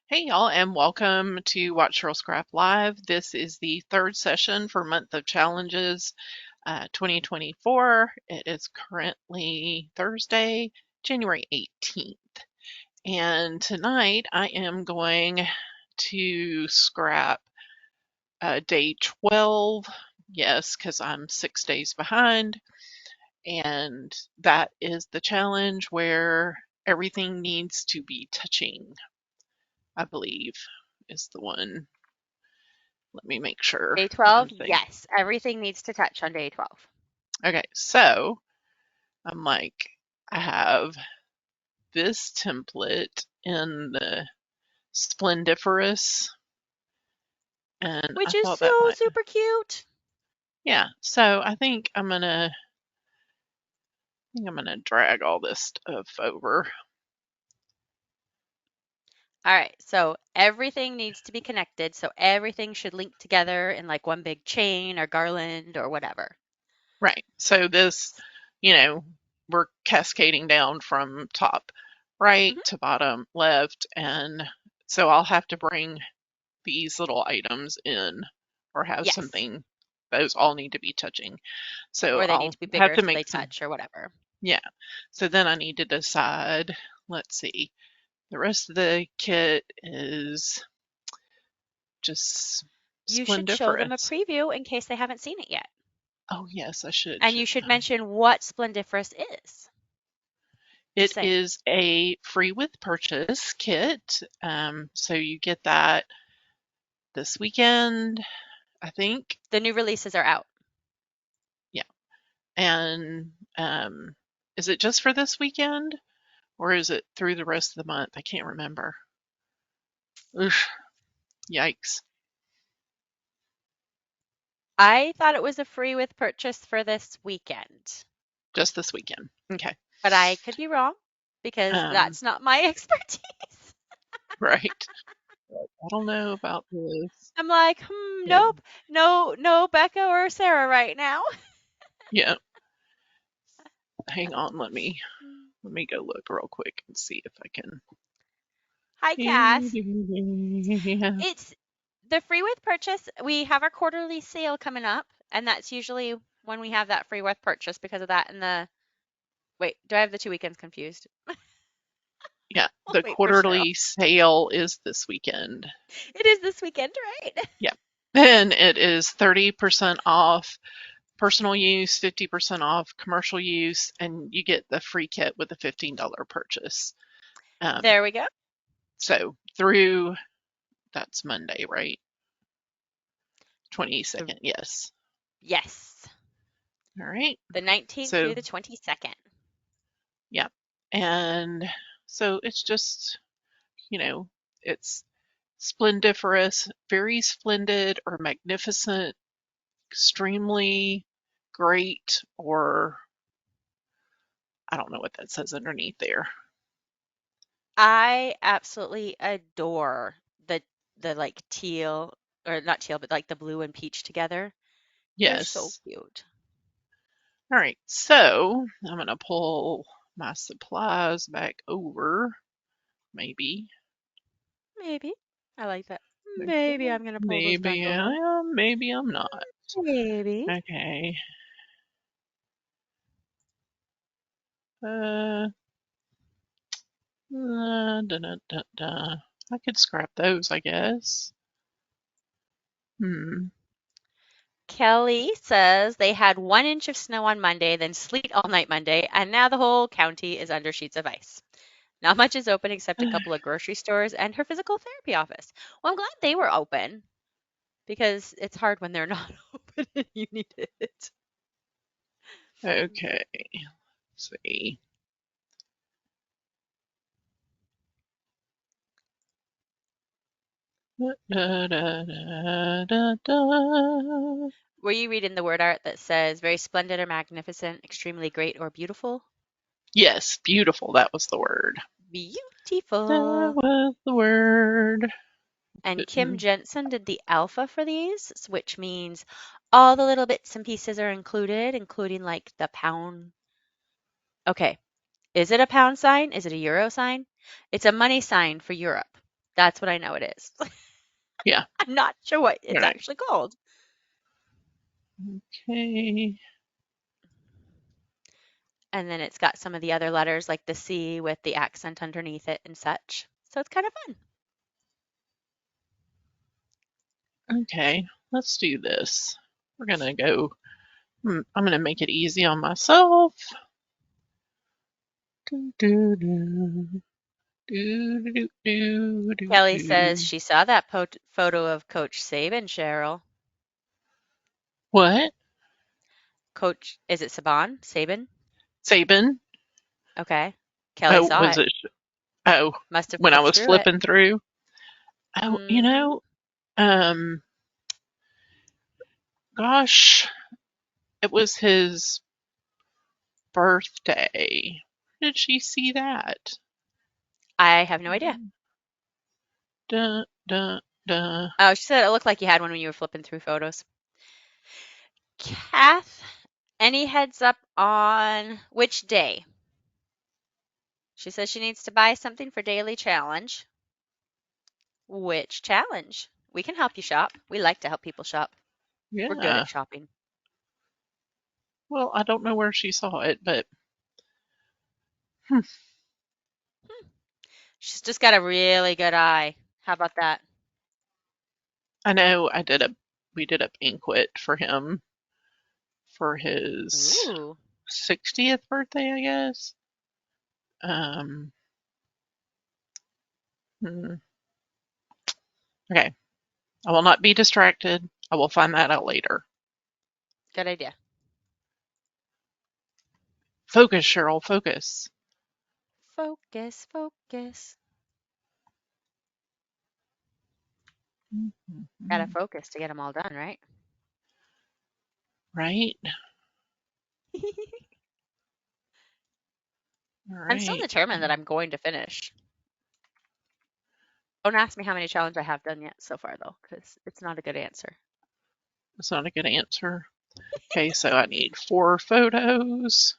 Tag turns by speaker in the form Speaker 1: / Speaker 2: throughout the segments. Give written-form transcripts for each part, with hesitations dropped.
Speaker 1: Hey y'all, and welcome to Watch Cheryl Scrap Live. This is the third session for Month of Challenges 2024. It is currently Thursday, January 18th. And tonight I am going to scrap day 12. Yes, because I'm 6 days behind. And that is the challenge where everything needs to be touching, I believe, is the one. Let me make sure
Speaker 2: Day
Speaker 1: I'm
Speaker 2: 12,
Speaker 1: thinking.
Speaker 2: yes, everything needs to touch on day 12.
Speaker 1: Okay, so I'm like, I have this template in the Splendiferous, and I
Speaker 2: Which is
Speaker 1: thought that
Speaker 2: so
Speaker 1: might,
Speaker 2: super cute.
Speaker 1: yeah. So I'm gonna drag all this stuff over.
Speaker 2: All right, so everything needs to be connected, so everything should link together in like one big chain or garland or whatever.
Speaker 1: Right. So this, you know, we're cascading down from top right
Speaker 2: hmm
Speaker 1: to bottom left, and so I'll have to bring these little items in or have
Speaker 2: Yes,
Speaker 1: something, those all need to be touching. So
Speaker 2: or they need
Speaker 1: I'll
Speaker 2: to be
Speaker 1: have
Speaker 2: bigger
Speaker 1: to
Speaker 2: so they
Speaker 1: make some,
Speaker 2: touch or whatever.
Speaker 1: yeah. So then I need to decide, let's see, the rest of the kit is just
Speaker 2: You should show them a
Speaker 1: splendiferous.
Speaker 2: preview in case they haven't seen it yet.
Speaker 1: Oh yes, I should,
Speaker 2: And you
Speaker 1: shouldn't
Speaker 2: should
Speaker 1: I?
Speaker 2: mention what Splendiferous is. Just
Speaker 1: It
Speaker 2: saying.
Speaker 1: is a free with purchase kit. So you get that this weekend, I think.
Speaker 2: The new releases are out.
Speaker 1: Yeah. And is it just for this weekend or is it through the rest of the month? I can't remember. Oof, yikes.
Speaker 2: I thought it was a free with purchase for this weekend,
Speaker 1: Just this weekend. Okay.
Speaker 2: but I could be wrong because
Speaker 1: Um,
Speaker 2: that's not my expertise.
Speaker 1: right. I don't know about this.
Speaker 2: I'm like,
Speaker 1: Yeah.
Speaker 2: nope, no Becca or Sarah right now.
Speaker 1: Yeah. Hang on, let me go look real quick and see if I can.
Speaker 2: Hi, Cass.
Speaker 1: Yeah.
Speaker 2: It's the free with purchase. We have our quarterly sale coming up, and that's usually when we have that free with purchase because of that. And the wait, do I have the 2 weekends confused?
Speaker 1: Yeah.
Speaker 2: I'll
Speaker 1: The
Speaker 2: wait for Cheryl.
Speaker 1: quarterly sale is this weekend.
Speaker 2: It is this weekend, right?
Speaker 1: Yeah. And it is 30% off personal use, 50% off commercial use, and you get the free kit with a $15 purchase. Um,
Speaker 2: There we go.
Speaker 1: so through, that's Monday, right?
Speaker 2: The,
Speaker 1: 22nd, yes.
Speaker 2: yes,
Speaker 1: All right.
Speaker 2: the 19th through
Speaker 1: So,
Speaker 2: the 22nd.
Speaker 1: yeah. And so it's just, you know, it's splendiferous, very splendid or magnificent, extremely great, or I don't know what that says underneath there.
Speaker 2: I absolutely adore the like teal or not teal, but like the blue and peach together. They're so
Speaker 1: Yes.
Speaker 2: cute.
Speaker 1: All right. So I'm going to pull my supplies back over, maybe.
Speaker 2: Maybe. I like that. Maybe
Speaker 1: Okay.
Speaker 2: I'm gonna pull those back
Speaker 1: Maybe I
Speaker 2: over.
Speaker 1: am, maybe I'm not.
Speaker 2: Maybe.
Speaker 1: Okay. Uh, da, da, da, da. I could scrap those, I guess. Hmm.
Speaker 2: Kelly says they had 1 inch of snow on Monday, then sleet all night Monday, and now the whole county is under sheets of ice. Not much is open except a couple of grocery stores and her physical therapy office. Well, I'm glad they were open because it's hard when they're not open and you need it.
Speaker 1: Okay. Let's see. Da, da, da, da, da.
Speaker 2: Were you reading the word art that says very splendid or magnificent, extremely great or beautiful?
Speaker 1: Yes, beautiful. That was the word. That
Speaker 2: Beautiful.
Speaker 1: was the word.
Speaker 2: And Kim
Speaker 1: Didn't-
Speaker 2: Jensen did the alpha for these, which means all the little bits and pieces are included, including like the pound. Okay, is it a pound sign? Is it a euro sign? It's a money sign for Europe. That's what I know it is.
Speaker 1: Yeah.
Speaker 2: I'm not sure what
Speaker 1: All
Speaker 2: it's
Speaker 1: right.
Speaker 2: actually called.
Speaker 1: Okay.
Speaker 2: And then it's got some of the other letters like the C with the accent underneath it and such. So it's kind of fun.
Speaker 1: Okay. Let's do this. We're gonna go. I'm gonna make it easy on myself. Do, do, do. Do, do, do, do,
Speaker 2: Kelly says
Speaker 1: do.
Speaker 2: she saw that photo of Coach Saban, Cheryl.
Speaker 1: What?
Speaker 2: Coach, is it Saban? Saban?
Speaker 1: Sabin?
Speaker 2: Okay. Kelly
Speaker 1: Oh,
Speaker 2: saw
Speaker 1: was
Speaker 2: it.
Speaker 1: it? Oh,
Speaker 2: Must have
Speaker 1: when I
Speaker 2: clicked
Speaker 1: was
Speaker 2: through it.
Speaker 1: flipping through. Oh,
Speaker 2: Mm-hmm.
Speaker 1: um, gosh, it was his birthday. Where did she see that?
Speaker 2: I have no idea.
Speaker 1: Dun, dun, dun.
Speaker 2: Oh, she said it looked like you had one when you were flipping through photos. Kath, any heads up on which day? She says she needs to buy something for daily challenge. Which challenge? We can help you shop. We like to help people shop. We're good
Speaker 1: Yeah.
Speaker 2: at shopping.
Speaker 1: Well, I don't know where she saw it, but hmm,
Speaker 2: She's just got a really good eye. How about that?
Speaker 1: I know we did a banquet for him for his
Speaker 2: Ooh.
Speaker 1: 60th birthday, I guess. Um, hmm, okay. I will not be distracted. I will find that out later.
Speaker 2: Good idea.
Speaker 1: Focus, Cheryl, focus.
Speaker 2: Focus, focus. Gotta focus to get them all done, right?
Speaker 1: Right? All
Speaker 2: I'm still
Speaker 1: right.
Speaker 2: determined that I'm going to finish. Don't ask me how many challenges I have done yet so far, though, because it's not a good answer.
Speaker 1: That's not a good answer. Okay, so I need 4 photos.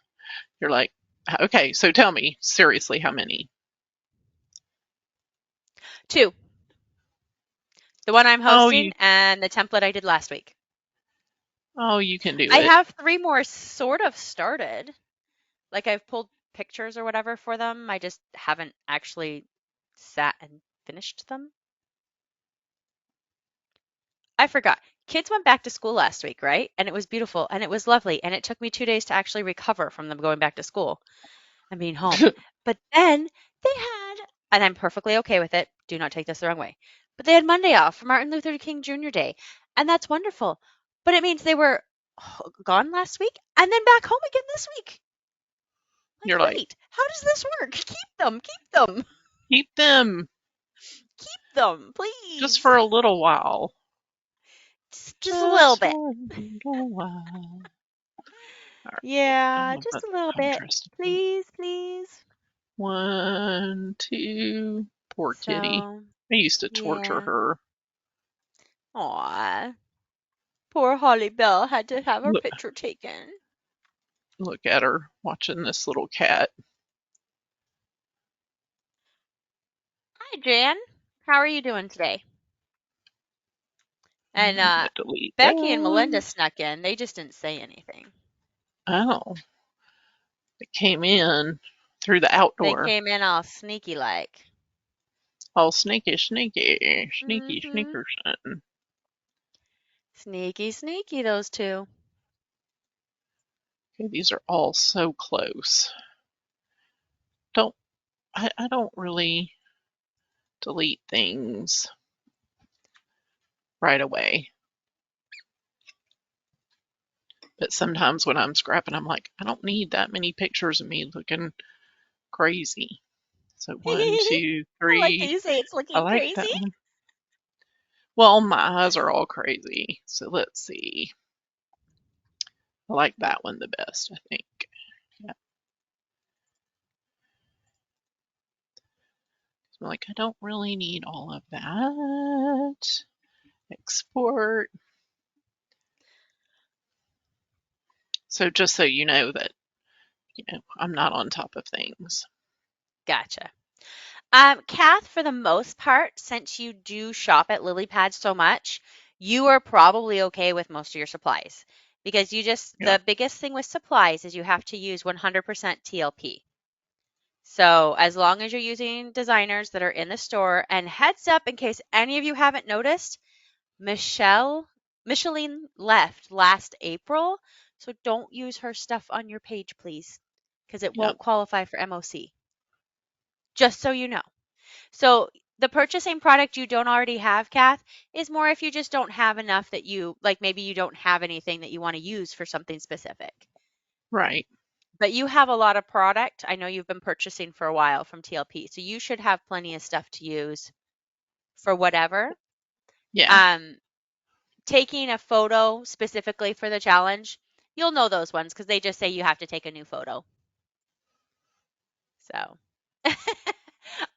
Speaker 1: You're like, okay, so tell me, seriously, how many?
Speaker 2: 2. The one I'm
Speaker 1: Oh,
Speaker 2: hosting and the template I did last week.
Speaker 1: you can do
Speaker 2: I
Speaker 1: it.
Speaker 2: have 3 more sort of started. Like I've pulled pictures or whatever for them. I just haven't actually sat and finished them. I forgot. Kids went back to school last week, right? And it was beautiful and it was lovely. And it took me 2 days to actually recover from them going back to school and being home. But then they had, and I'm perfectly okay with it. Do not take this the wrong way. But they had Monday off for Martin Luther King Jr. Day. And that's wonderful. But it means they were gone last week and then back home again this week. Like,
Speaker 1: You're like,
Speaker 2: wait, how does this work? Keep them, keep them,
Speaker 1: keep them
Speaker 2: keep them,
Speaker 1: just
Speaker 2: please.
Speaker 1: for a little while.
Speaker 2: Just a little
Speaker 1: Just
Speaker 2: bit.
Speaker 1: for a little while. All right, I'm
Speaker 2: Yeah,
Speaker 1: gonna
Speaker 2: just
Speaker 1: put
Speaker 2: a little bit.
Speaker 1: Pinterest.
Speaker 2: Please, please.
Speaker 1: 1, 2. Poor kitty.
Speaker 2: So,
Speaker 1: I used to torture
Speaker 2: yeah.
Speaker 1: her.
Speaker 2: Aw. Poor Holly Bell had to have her
Speaker 1: Look,
Speaker 2: picture taken.
Speaker 1: look at her watching this little cat.
Speaker 2: Hi, Jan. How are you doing today? And
Speaker 1: I'm gonna delete
Speaker 2: Becky and Melinda
Speaker 1: those.
Speaker 2: snuck in. They just didn't say anything.
Speaker 1: Oh, it came in through the
Speaker 2: They
Speaker 1: outdoor.
Speaker 2: came in all sneaky like.
Speaker 1: All sneaky, sneaky, sneaky,
Speaker 2: Mm-hmm.
Speaker 1: sneakerson.
Speaker 2: Sneaky, sneaky, those two.
Speaker 1: Okay, these are all so close. Don't I don't really delete things right away. But sometimes when I'm scrapping, I'm like, I don't need that many pictures of me looking crazy. So one, two,
Speaker 2: I like that
Speaker 1: three.
Speaker 2: you say it's
Speaker 1: I
Speaker 2: looking
Speaker 1: like
Speaker 2: crazy.
Speaker 1: that one. Well, my eyes are all crazy. So let's see. I like that one the best, I think. Yeah. I'm like, I don't really need all of that. Export. So just so you know that, I'm not on top of things.
Speaker 2: Gotcha. Kath, for the most part, since you do shop at Lilypad so much, you are probably okay with most of your supplies because
Speaker 1: Yeah.
Speaker 2: the biggest thing with supplies is you have to use 100% TLP. So as long as you're using designers that are in the store, and heads up in case any of you haven't noticed, Micheline left last April, so don't use her stuff on your page, please, because it
Speaker 1: Yep.
Speaker 2: won't qualify for MOC. Just so you know. So the purchasing product you don't already have, Kath, is more if you just don't have enough that you like maybe you don't have anything that you want to use for something specific.
Speaker 1: Right.
Speaker 2: But you have a lot of product. I know you've been purchasing for a while from TLP, so you should have plenty of stuff to use for whatever.
Speaker 1: Yeah.
Speaker 2: Um, Taking a photo specifically for the challenge, you'll know those ones because they just say you have to take a new photo. So,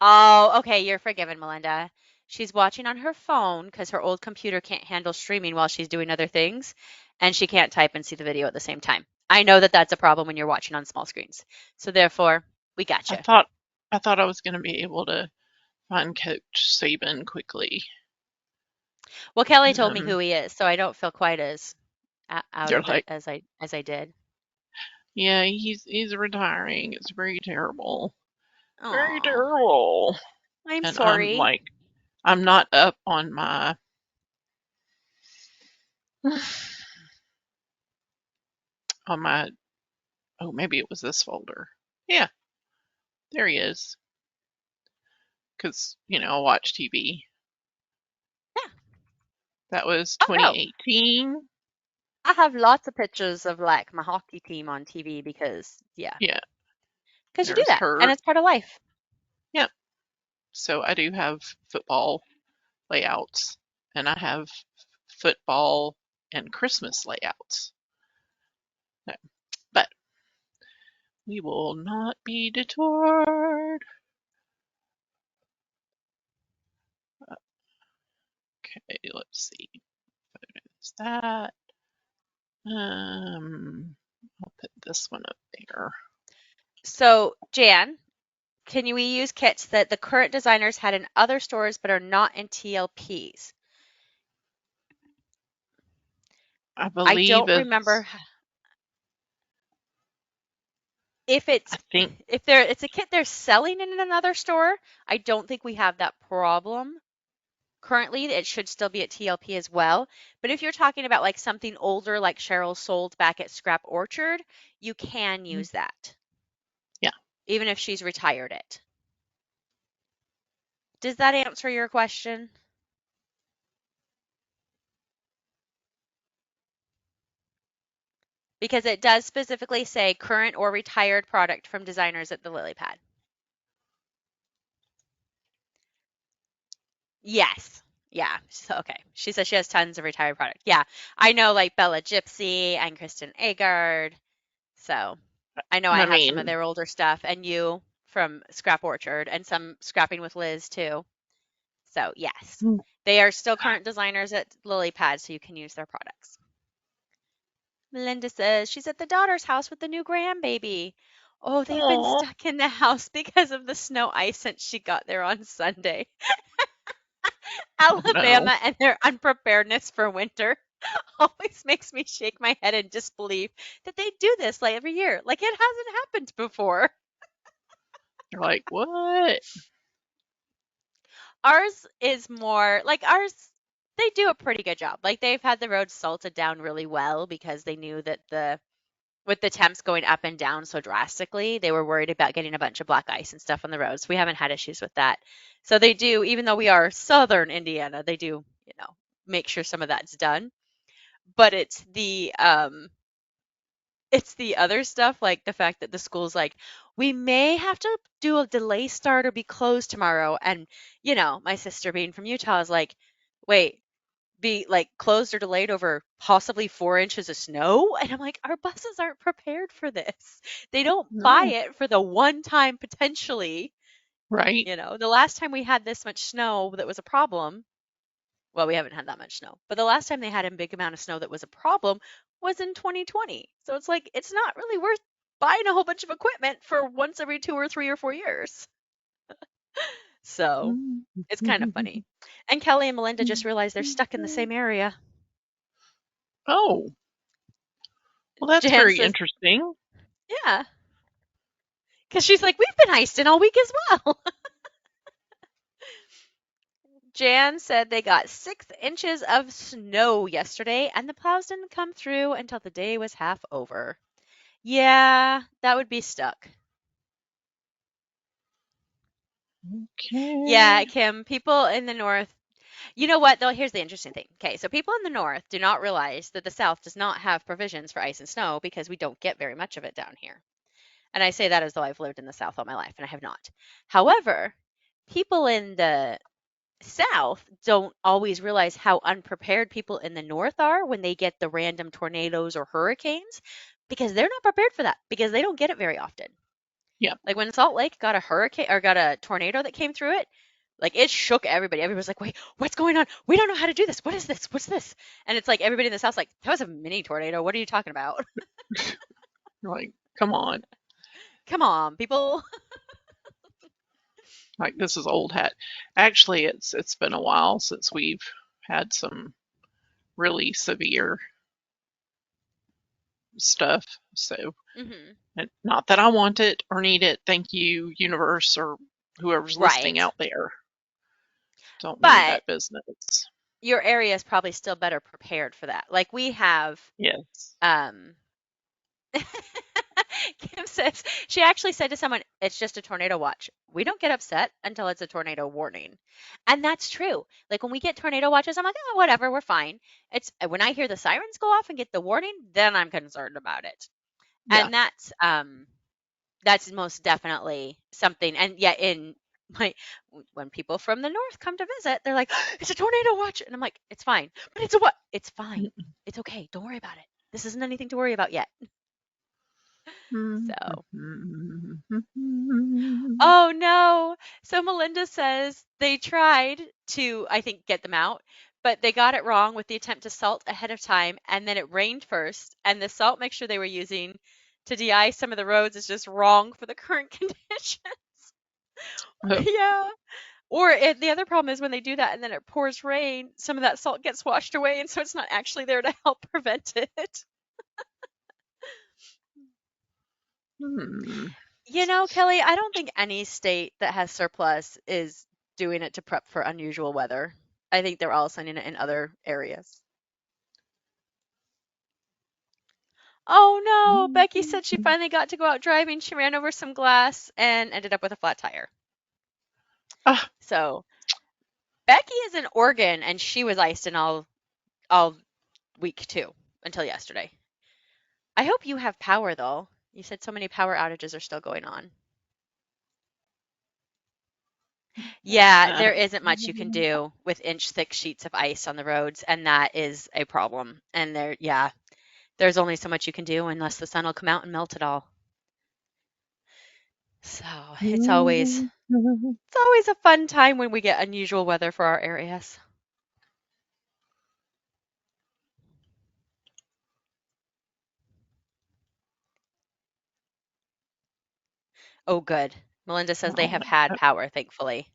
Speaker 2: oh, okay, you're forgiven, Melinda. She's watching on her phone because her old computer can't handle streaming while she's doing other things, and she can't type and see the video at the same time. I know that that's a problem when you're watching on small screens. So therefore, we got
Speaker 1: I
Speaker 2: you.
Speaker 1: thought I thought I was going to be able to find Coach Saban quickly.
Speaker 2: Well, Kelly told me
Speaker 1: Um,
Speaker 2: who he is, so I don't feel quite as out
Speaker 1: they're
Speaker 2: of it
Speaker 1: like,
Speaker 2: as I did.
Speaker 1: yeah, he's retiring. It's very terrible. Very
Speaker 2: Oh,
Speaker 1: terrible.
Speaker 2: I'm
Speaker 1: And I'm
Speaker 2: sorry.
Speaker 1: like, I'm not up on my on my oh, maybe it was this folder. Yeah, there he is. Because, I watch TV.
Speaker 2: Yeah.
Speaker 1: That was
Speaker 2: Oh no,
Speaker 1: 2018.
Speaker 2: I have lots of pictures of like my hockey team on TV because yeah,
Speaker 1: Yeah,
Speaker 2: because you do
Speaker 1: there's
Speaker 2: that and
Speaker 1: her.
Speaker 2: it's part of life.
Speaker 1: Yep. So I do have football layouts, and I have football and Christmas layouts. No, but we will not be detoured. Okay, let's see. Is that? I'll put this one up there.
Speaker 2: So Jan, can we use kits that the current designers had in other stores but are not in TLPs?
Speaker 1: I
Speaker 2: I
Speaker 1: believe
Speaker 2: don't remember if
Speaker 1: I think
Speaker 2: it's a kit they're selling in another store. I don't think we have that problem. Currently, it should still be at TLP as well. But if you're talking about like something older, like Cheryl sold back at Scrap Orchard, you can use that,
Speaker 1: yeah.
Speaker 2: even if she's retired it. Does that answer your question? Because it does specifically say current or retired product from designers at the Lilypad. Yes. Yeah. So, okay. She says she has tons of retired product. Yeah. I know like Bella Gypsy and Kristen Agard. So I know I
Speaker 1: I
Speaker 2: have some of
Speaker 1: mean,
Speaker 2: their older stuff and you from Scrap Orchard and some scrapping with Liz too. So yes, they are still current designers at Lilypad, so you can use their products. Melinda says she's at the daughter's house with the new grandbaby. Oh, they've been
Speaker 1: oh
Speaker 2: stuck in the house because of the snow ice since she got there on Sunday.
Speaker 1: no,
Speaker 2: Alabama and their unpreparedness for winter always makes me shake my head in disbelief that they do this like every year. Like it hasn't happened before.
Speaker 1: you're like what?
Speaker 2: Ours is more like ours, they do a pretty good job. Like they've had the roads salted down really well because they knew that with the temps going up and down so drastically, they were worried about getting a bunch of black ice and stuff on the roads. We haven't had issues with that. So they do, even though we are southern Indiana, they do, make sure some of that's done. But it's the other stuff, like the fact that the school's like, we may have to do a delay start or be closed tomorrow. And, my sister being from Utah is like, wait, be like closed or delayed over possibly 4 inches of snow? And I'm like, our buses aren't prepared for this. They don't buy
Speaker 1: No,
Speaker 2: it for the one time potentially.
Speaker 1: right?
Speaker 2: The last time we had this much snow that was a problem, well, we haven't had that much snow, but the last time they had a big amount of snow that was a problem was in 2020. So it's like, it's not really worth buying a whole bunch of equipment for once every 2 or 3 or 4 years. So it's kind of funny. And Kelly and Melinda just realized they're stuck in the same area.
Speaker 1: Oh, well, that's
Speaker 2: Jan
Speaker 1: very
Speaker 2: says,
Speaker 1: interesting.
Speaker 2: yeah, because she's like, we've been icing all week as well. Jan said they got 6 inches of snow yesterday, and the plows didn't come through until the day was half over. Yeah, that would be stuck. Yeah,
Speaker 1: Okay.
Speaker 2: Kim, people in the north, you know what, though? Here's the interesting thing. Okay, so people in the north do not realize that the south does not have provisions for ice and snow because we don't get very much of it down here. And I say that as though I've lived in the south all my life, and I have not. However, people in the south don't always realize how unprepared people in the north are when they get the random tornadoes or hurricanes because they're not prepared for that because they don't get it very often.
Speaker 1: Yeah.
Speaker 2: Like when Salt Lake got a hurricane or got a tornado that came through it, like it shook everybody. Everybody was like, "Wait, what's going on? We don't know how to do this. What is this? What's this?" And it's like everybody in the south's like, "That was a mini tornado. What are you talking about?"
Speaker 1: Like, come on.
Speaker 2: Come on, people.
Speaker 1: Like, this is old hat. Actually, it's been a while since we've had some really severe stuff. So,
Speaker 2: Hmm.
Speaker 1: and not that I want it or need it. Thank you, universe, or whoever's listening
Speaker 2: Right.
Speaker 1: out there. Don't need
Speaker 2: But
Speaker 1: that business.
Speaker 2: your area is probably still better prepared for that. Like we have
Speaker 1: Yes.
Speaker 2: um Kim says she actually said to someone, it's just a tornado watch. We don't get upset until it's a tornado warning. And that's true. Like when we get tornado watches, I'm like, oh, whatever, we're fine. It's when I hear the sirens go off and get the warning, then I'm concerned about it.
Speaker 1: Yeah.
Speaker 2: And that's most definitely something. And yet in my when people from the north come to visit, they're like, it's a tornado watch. And I'm like, it's fine. But it's a what? It's fine. It's okay. Don't worry about it. This isn't anything to worry about yet. So oh no. So Melinda says they tried to, I think, get them out, but they got it wrong with the attempt to salt ahead of time, and then it rained first, and the salt mixture they were using to de-ice some of the roads is just wrong for the current condition.
Speaker 1: Oh,
Speaker 2: Yeah. Or the other problem is when they do that and then it pours rain, some of that salt gets washed away, and so it's not actually there to help prevent it.
Speaker 1: hmm.
Speaker 2: You know, Kelly, I don't think any state that has surplus is doing it to prep for unusual weather. I think they're all sending it in other areas. Oh no, Becky said she finally got to go out driving. She ran over some glass and ended up with a flat tire.
Speaker 1: Ah,
Speaker 2: So Becky is in Oregon and she was iced in all week too until yesterday. I hope you have power though. You said so many power outages are still going on. Yeah,
Speaker 1: uh,
Speaker 2: there isn't much you can do with inch thick sheets of ice on the roads, and that is a problem. And yeah, there's only so much you can do unless the sun will come out and melt it all. So it's always a fun time when we get unusual weather for our areas. Oh, good. Melinda says they
Speaker 1: oh
Speaker 2: have
Speaker 1: my
Speaker 2: had
Speaker 1: God.
Speaker 2: power, thankfully.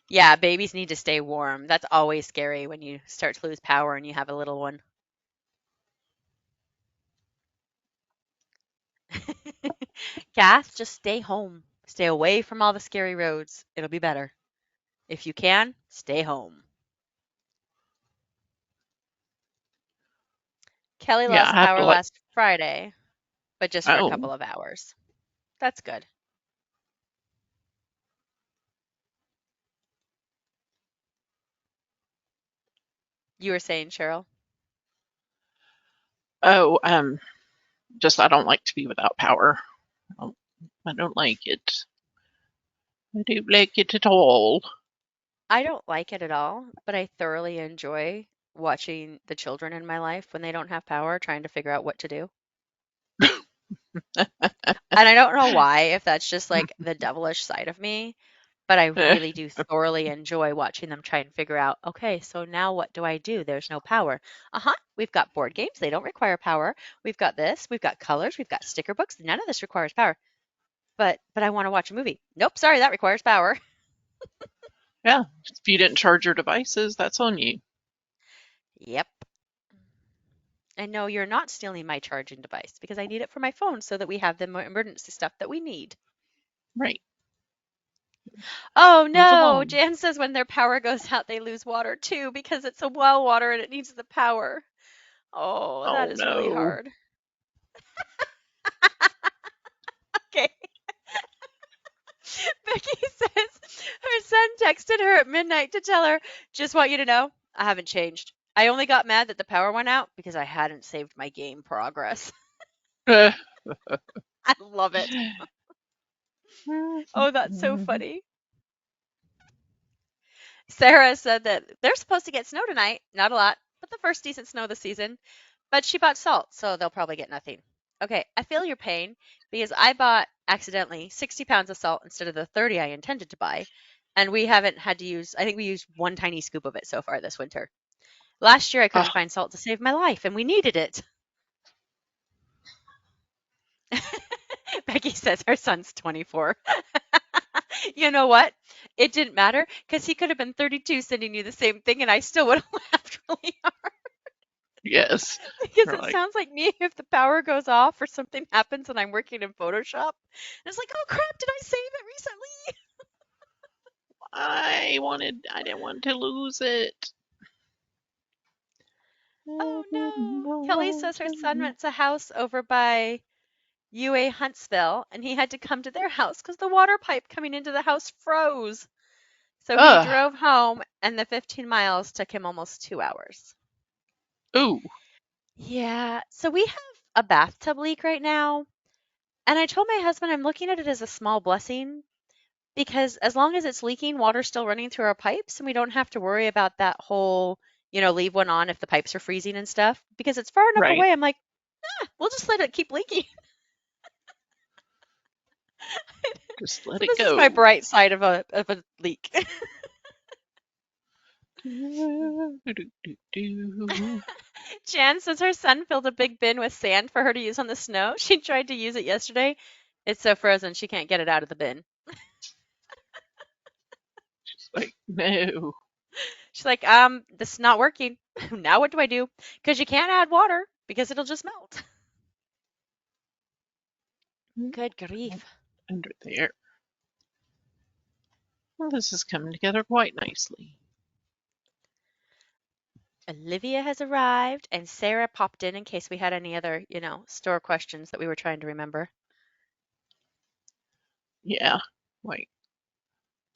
Speaker 2: Yeah, babies need to stay warm. That's always scary when you start to lose power and you have a little one. Kath, just stay home. Stay away from all the scary roads. It'll be better. If you can, stay home. Kelly
Speaker 1: Yeah,
Speaker 2: lost
Speaker 1: I have
Speaker 2: power
Speaker 1: to let.
Speaker 2: last Friday, but just for a
Speaker 1: Oh,
Speaker 2: couple of hours. That's good. You were saying, Cheryl?
Speaker 1: oh, just I don't like to be without power. I don't like it. I don't like it at all.
Speaker 2: I don't like it at all, but I thoroughly enjoy watching the children in my life when they don't have power, trying to figure out what to do. And I don't know why, if that's just like the devilish side of me, but I really do thoroughly enjoy watching them try and figure out, okay, so now what do I do? There's no power. Uh-huh. We've got board games. They don't require power. We've got this. We've got colors. We've got sticker books. None of this requires power. But I want to watch a movie. Nope, sorry, that requires power.
Speaker 1: Yeah, if you didn't charge your devices, that's on you.
Speaker 2: Yep. And no, you're not stealing my charging device because I need it for my phone so that we have the emergency stuff that we need.
Speaker 1: Right.
Speaker 2: Oh
Speaker 1: Move
Speaker 2: no,
Speaker 1: along.
Speaker 2: Jan says when their power goes out, they lose water too because it's a well water and it needs the power. Oh, that
Speaker 1: Oh
Speaker 2: is really
Speaker 1: no.
Speaker 2: hard. Okay. Becky says her son texted her at midnight to tell her, just want you to know, I haven't changed. I only got mad that the power went out because I hadn't saved my game progress. I love it. Oh, that's so funny. Sarah said that they're supposed to get snow tonight. Not a lot, but the first decent snow this season. But she bought salt, so they'll probably get nothing. Okay, I feel your pain because I bought accidentally 60 pounds of salt instead of the 30 I intended to buy. And we haven't had to use, I think we used one tiny scoop of it so far this winter. Last year I couldn't
Speaker 1: Ah,
Speaker 2: find salt to save my life and we needed it. Becky says her son's 24. You know what? It didn't matter because he could have been 32 sending you the same thing and I still would have laughed really hard
Speaker 1: yes.
Speaker 2: because
Speaker 1: You're
Speaker 2: it
Speaker 1: like,
Speaker 2: sounds like me if the power goes off or something happens and I'm working in Photoshop. And it's like, oh crap, did I save it recently?
Speaker 1: I didn't want to lose it.
Speaker 2: Oh no. Kelly says her son rents a house over by UA Huntsville and he had to come to their house because the water pipe coming into the house froze. So he
Speaker 1: Ugh.
Speaker 2: drove home and the 15 miles took him almost 2 hours.
Speaker 1: Ooh.
Speaker 2: Yeah, so we have a bathtub leak right now. And I told my husband I'm looking at it as a small blessing because as long as it's leaking, water's still running through our pipes and we don't have to worry about that whole, leave one on if the pipes are freezing and stuff. Because it's far enough
Speaker 1: Right.
Speaker 2: away, I'm like, we'll just let it keep leaking.
Speaker 1: Just let
Speaker 2: So
Speaker 1: it
Speaker 2: this is my
Speaker 1: go.
Speaker 2: bright side of a leak. Jan says her son filled a big bin with sand for her to use on the snow. She tried to use it yesterday. It's so frozen she can't get it out of the bin.
Speaker 1: Like, no.
Speaker 2: She's like, this is not working. Now what do I do? Because you can't add water because it'll just melt. Good grief.
Speaker 1: Under there. Well, this is coming together quite nicely.
Speaker 2: Olivia has arrived, and Sarah popped in case we had any other, store questions that we were trying to remember.
Speaker 1: Yeah. Like,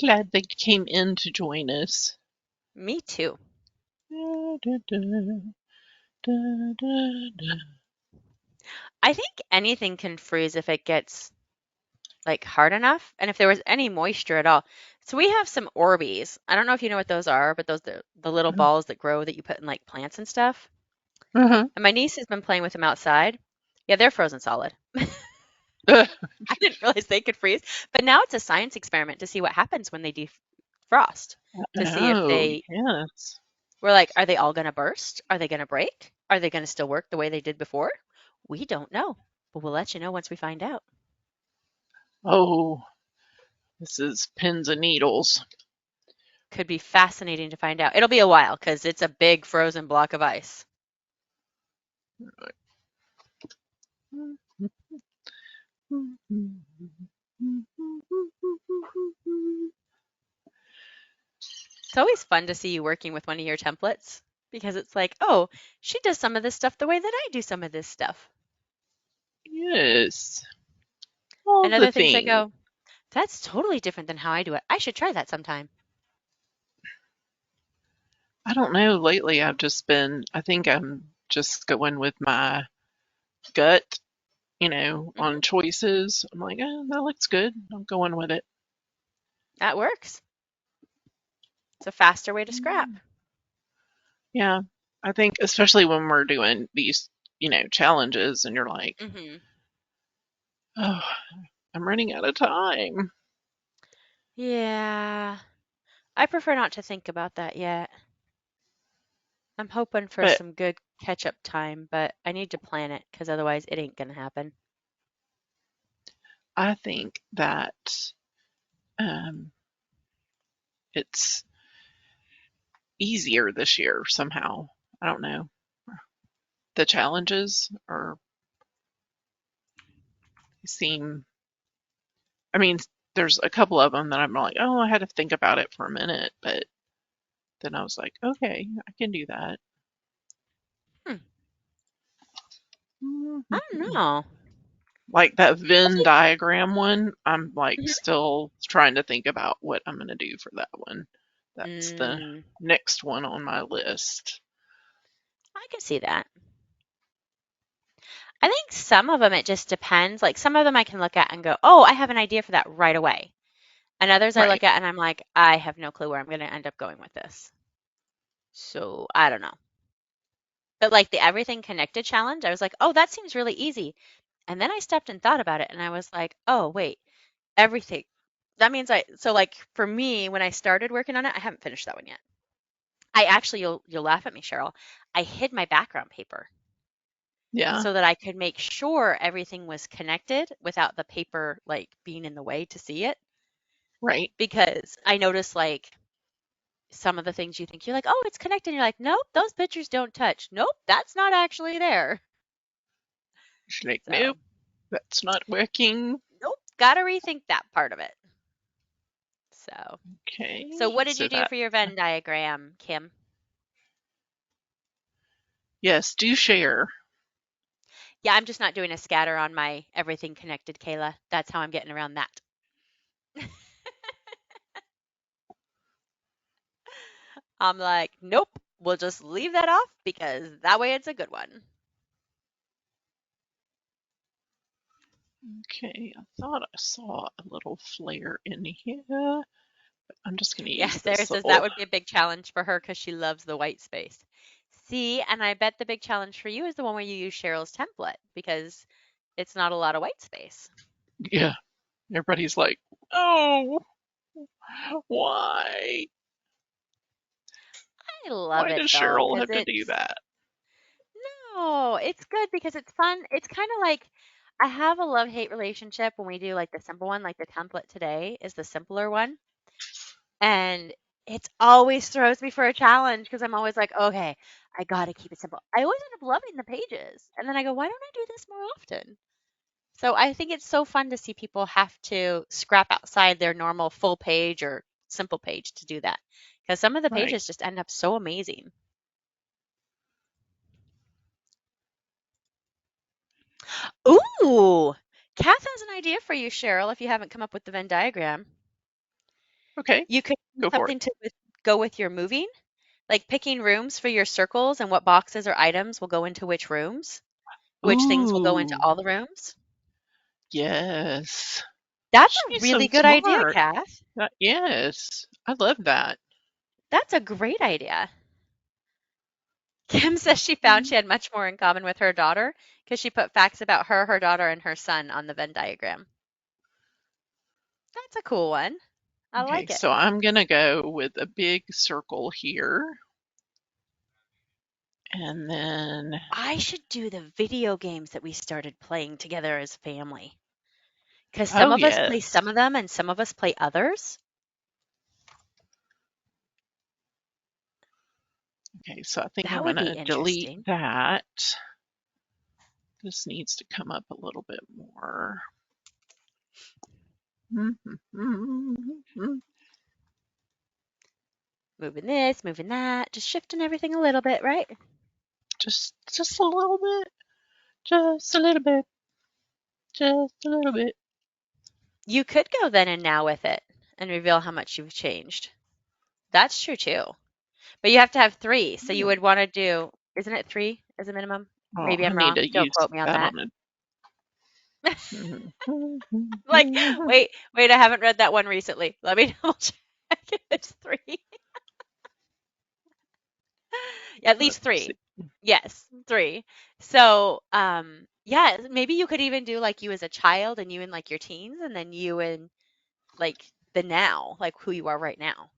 Speaker 1: glad they came in to join us.
Speaker 2: Me too.
Speaker 1: Da, da, da, da, da, da.
Speaker 2: I think anything can freeze if it gets like hard enough and if there was any moisture at all. So we have some Orbeez. I don't know if you know what those are, but those the little balls that grow that you put in like plants and stuff.
Speaker 1: Uh-huh.
Speaker 2: And my niece has been playing with them outside. Yeah, they're frozen solid.
Speaker 1: Uh,
Speaker 2: I didn't realize they could freeze. But now it's a science experiment to see what happens when they defrost. To see if
Speaker 1: oh, yes.
Speaker 2: we're like, are they all going to burst? Are they going to break? Are they going to still work the way they did before? We don't know. But we'll let you know once we find out.
Speaker 1: Oh, this is pins and needles.
Speaker 2: Could be fascinating to find out. It'll be a while because it's a big frozen block of ice. It's always fun to see you working with one of your templates because it's like, oh, she does some of this stuff the way that I do some of this stuff.
Speaker 1: Yes. All
Speaker 2: And
Speaker 1: the
Speaker 2: other things I
Speaker 1: things.
Speaker 2: go, that's totally different than how I do it. I should try that sometime.
Speaker 1: I don't know. Lately, I think I'm just going with my gut,
Speaker 2: Hmm.
Speaker 1: on choices. I'm like, that looks good. I'm going with it.
Speaker 2: That works. It's a faster way to scrap.
Speaker 1: Yeah. I think, especially when we're doing these, challenges, and you're like,
Speaker 2: Hmm.
Speaker 1: oh, I'm running out of time.
Speaker 2: Yeah. I prefer not to think about that yet. I'm hoping for
Speaker 1: But
Speaker 2: some good catch up time, but I need to plan it because otherwise it ain't going to happen.
Speaker 1: I think that um, it's easier this year somehow. I don't know. The challenges are seem, I mean, there's a couple of them that I'm like, oh, I had to think about it for a minute, but then I was like, okay, I can do that.
Speaker 2: Hmm. I don't
Speaker 1: Mhm.
Speaker 2: know.
Speaker 1: Like that
Speaker 2: I
Speaker 1: Venn
Speaker 2: think
Speaker 1: diagram one, I'm like
Speaker 2: Mhm.
Speaker 1: still trying to think about what I'm going to do for that one. That's the
Speaker 2: Mm,
Speaker 1: next one on my list.
Speaker 2: I can see that. I think some of them it just depends. Like some of them I can look at and go, "Oh, I have an idea for that right away." And others I
Speaker 1: Right,
Speaker 2: look at and I'm like, "I have no clue where I'm going to end up going with this." So, I don't know. But like the everything connected challenge, I was like, "Oh, that seems really easy." And then I stepped and thought about it and I was like, "Oh, wait, everything." That means so like for me when I started working on it, I haven't finished that one yet. I actually you'll laugh at me, Cheryl. I hid my background paper
Speaker 1: yeah,
Speaker 2: so that I could make sure everything was connected without the paper like being in the way to see it.
Speaker 1: right.
Speaker 2: Because I noticed like some of the things you think you're like, oh, it's connected. And you're like, nope, those pictures don't touch. Nope, that's not actually there.
Speaker 1: She's like,
Speaker 2: So,
Speaker 1: nope, that's not working.
Speaker 2: nope, got to rethink that part of it. So
Speaker 1: Okay,
Speaker 2: what did
Speaker 1: so
Speaker 2: you do
Speaker 1: that,
Speaker 2: for your Venn diagram, Kim?
Speaker 1: yes, do share.
Speaker 2: Yeah, I'm just not doing a scatter on my everything connected, Kayla. That's how I'm getting around that. I'm like, nope, we'll just leave that off because that way it's a good one.
Speaker 1: Okay, I thought I saw a little flare in here. I'm just going to
Speaker 2: Yeah,
Speaker 1: use
Speaker 2: Sarah
Speaker 1: this
Speaker 2: says that
Speaker 1: little,
Speaker 2: would be a big challenge for her because she loves the white space. See, and I bet the big challenge for you is the one where you use Cheryl's template because it's not a lot of white space.
Speaker 1: yeah, everybody's like, oh, why?
Speaker 2: I love
Speaker 1: Why
Speaker 2: it
Speaker 1: does
Speaker 2: though
Speaker 1: Cheryl
Speaker 2: because
Speaker 1: have to do
Speaker 2: it's
Speaker 1: that?
Speaker 2: no, it's good because it's fun. It's kind of like I have a love-hate relationship when we do like the simple one, like the template today is the simpler one. And it always throws me for a challenge because I'm always like, okay, I got to keep it simple. I always end up loving the pages. And then I go, why don't I do this more often? So I think it's so fun to see people have to scrap outside their normal full page or simple page to do that. Because some of the
Speaker 1: Right.
Speaker 2: pages just end up so amazing. Ooh, Kath has an idea for you, Cheryl, if you haven't come up with the Venn diagram.
Speaker 1: Okay,
Speaker 2: You could do
Speaker 1: go for it.
Speaker 2: something to go with your moving, like picking rooms for your circles and what boxes or items will go into which rooms. Which things will go into
Speaker 1: Ooh,
Speaker 2: all the rooms?
Speaker 1: yes.
Speaker 2: That's a
Speaker 1: She's so
Speaker 2: really good idea,
Speaker 1: smart.
Speaker 2: Kath.
Speaker 1: Yes, I love that.
Speaker 2: That's a great idea. Kim says she found she had much more in common with her daughter because she put facts about her, her daughter, and her son on the Venn diagram. That's a cool one. I
Speaker 1: Okay,
Speaker 2: like it.
Speaker 1: so I'm gonna go with a big circle here, and then,
Speaker 2: I should do the video games that we started playing together as family. Because some
Speaker 1: oh
Speaker 2: of us play some
Speaker 1: yes.
Speaker 2: of them and some of us play others.
Speaker 1: Okay, so I think I'm
Speaker 2: That would be
Speaker 1: gonna delete
Speaker 2: interesting.
Speaker 1: that. This needs to come up a little bit more.
Speaker 2: Moving this, moving that, just shifting everything a little bit, right?
Speaker 1: Just a little bit, just a little bit, just a little bit.
Speaker 2: You could go then and now with it and reveal how much you've changed. That's true too. But you have to have three. So you would want to do, isn't it three as a minimum?
Speaker 1: Oh,
Speaker 2: Maybe
Speaker 1: I
Speaker 2: I'm
Speaker 1: need
Speaker 2: wrong.
Speaker 1: to
Speaker 2: Don't
Speaker 1: use
Speaker 2: quote me on
Speaker 1: that
Speaker 2: that.
Speaker 1: on a.
Speaker 2: Like, wait, I haven't read that one recently. Let me double check if it's three. At
Speaker 1: Let's
Speaker 2: least
Speaker 1: see.
Speaker 2: three. Yes, three. So, yeah, maybe you could even do like you as a child and you in like your teens and then you in like the now, like who you are right now.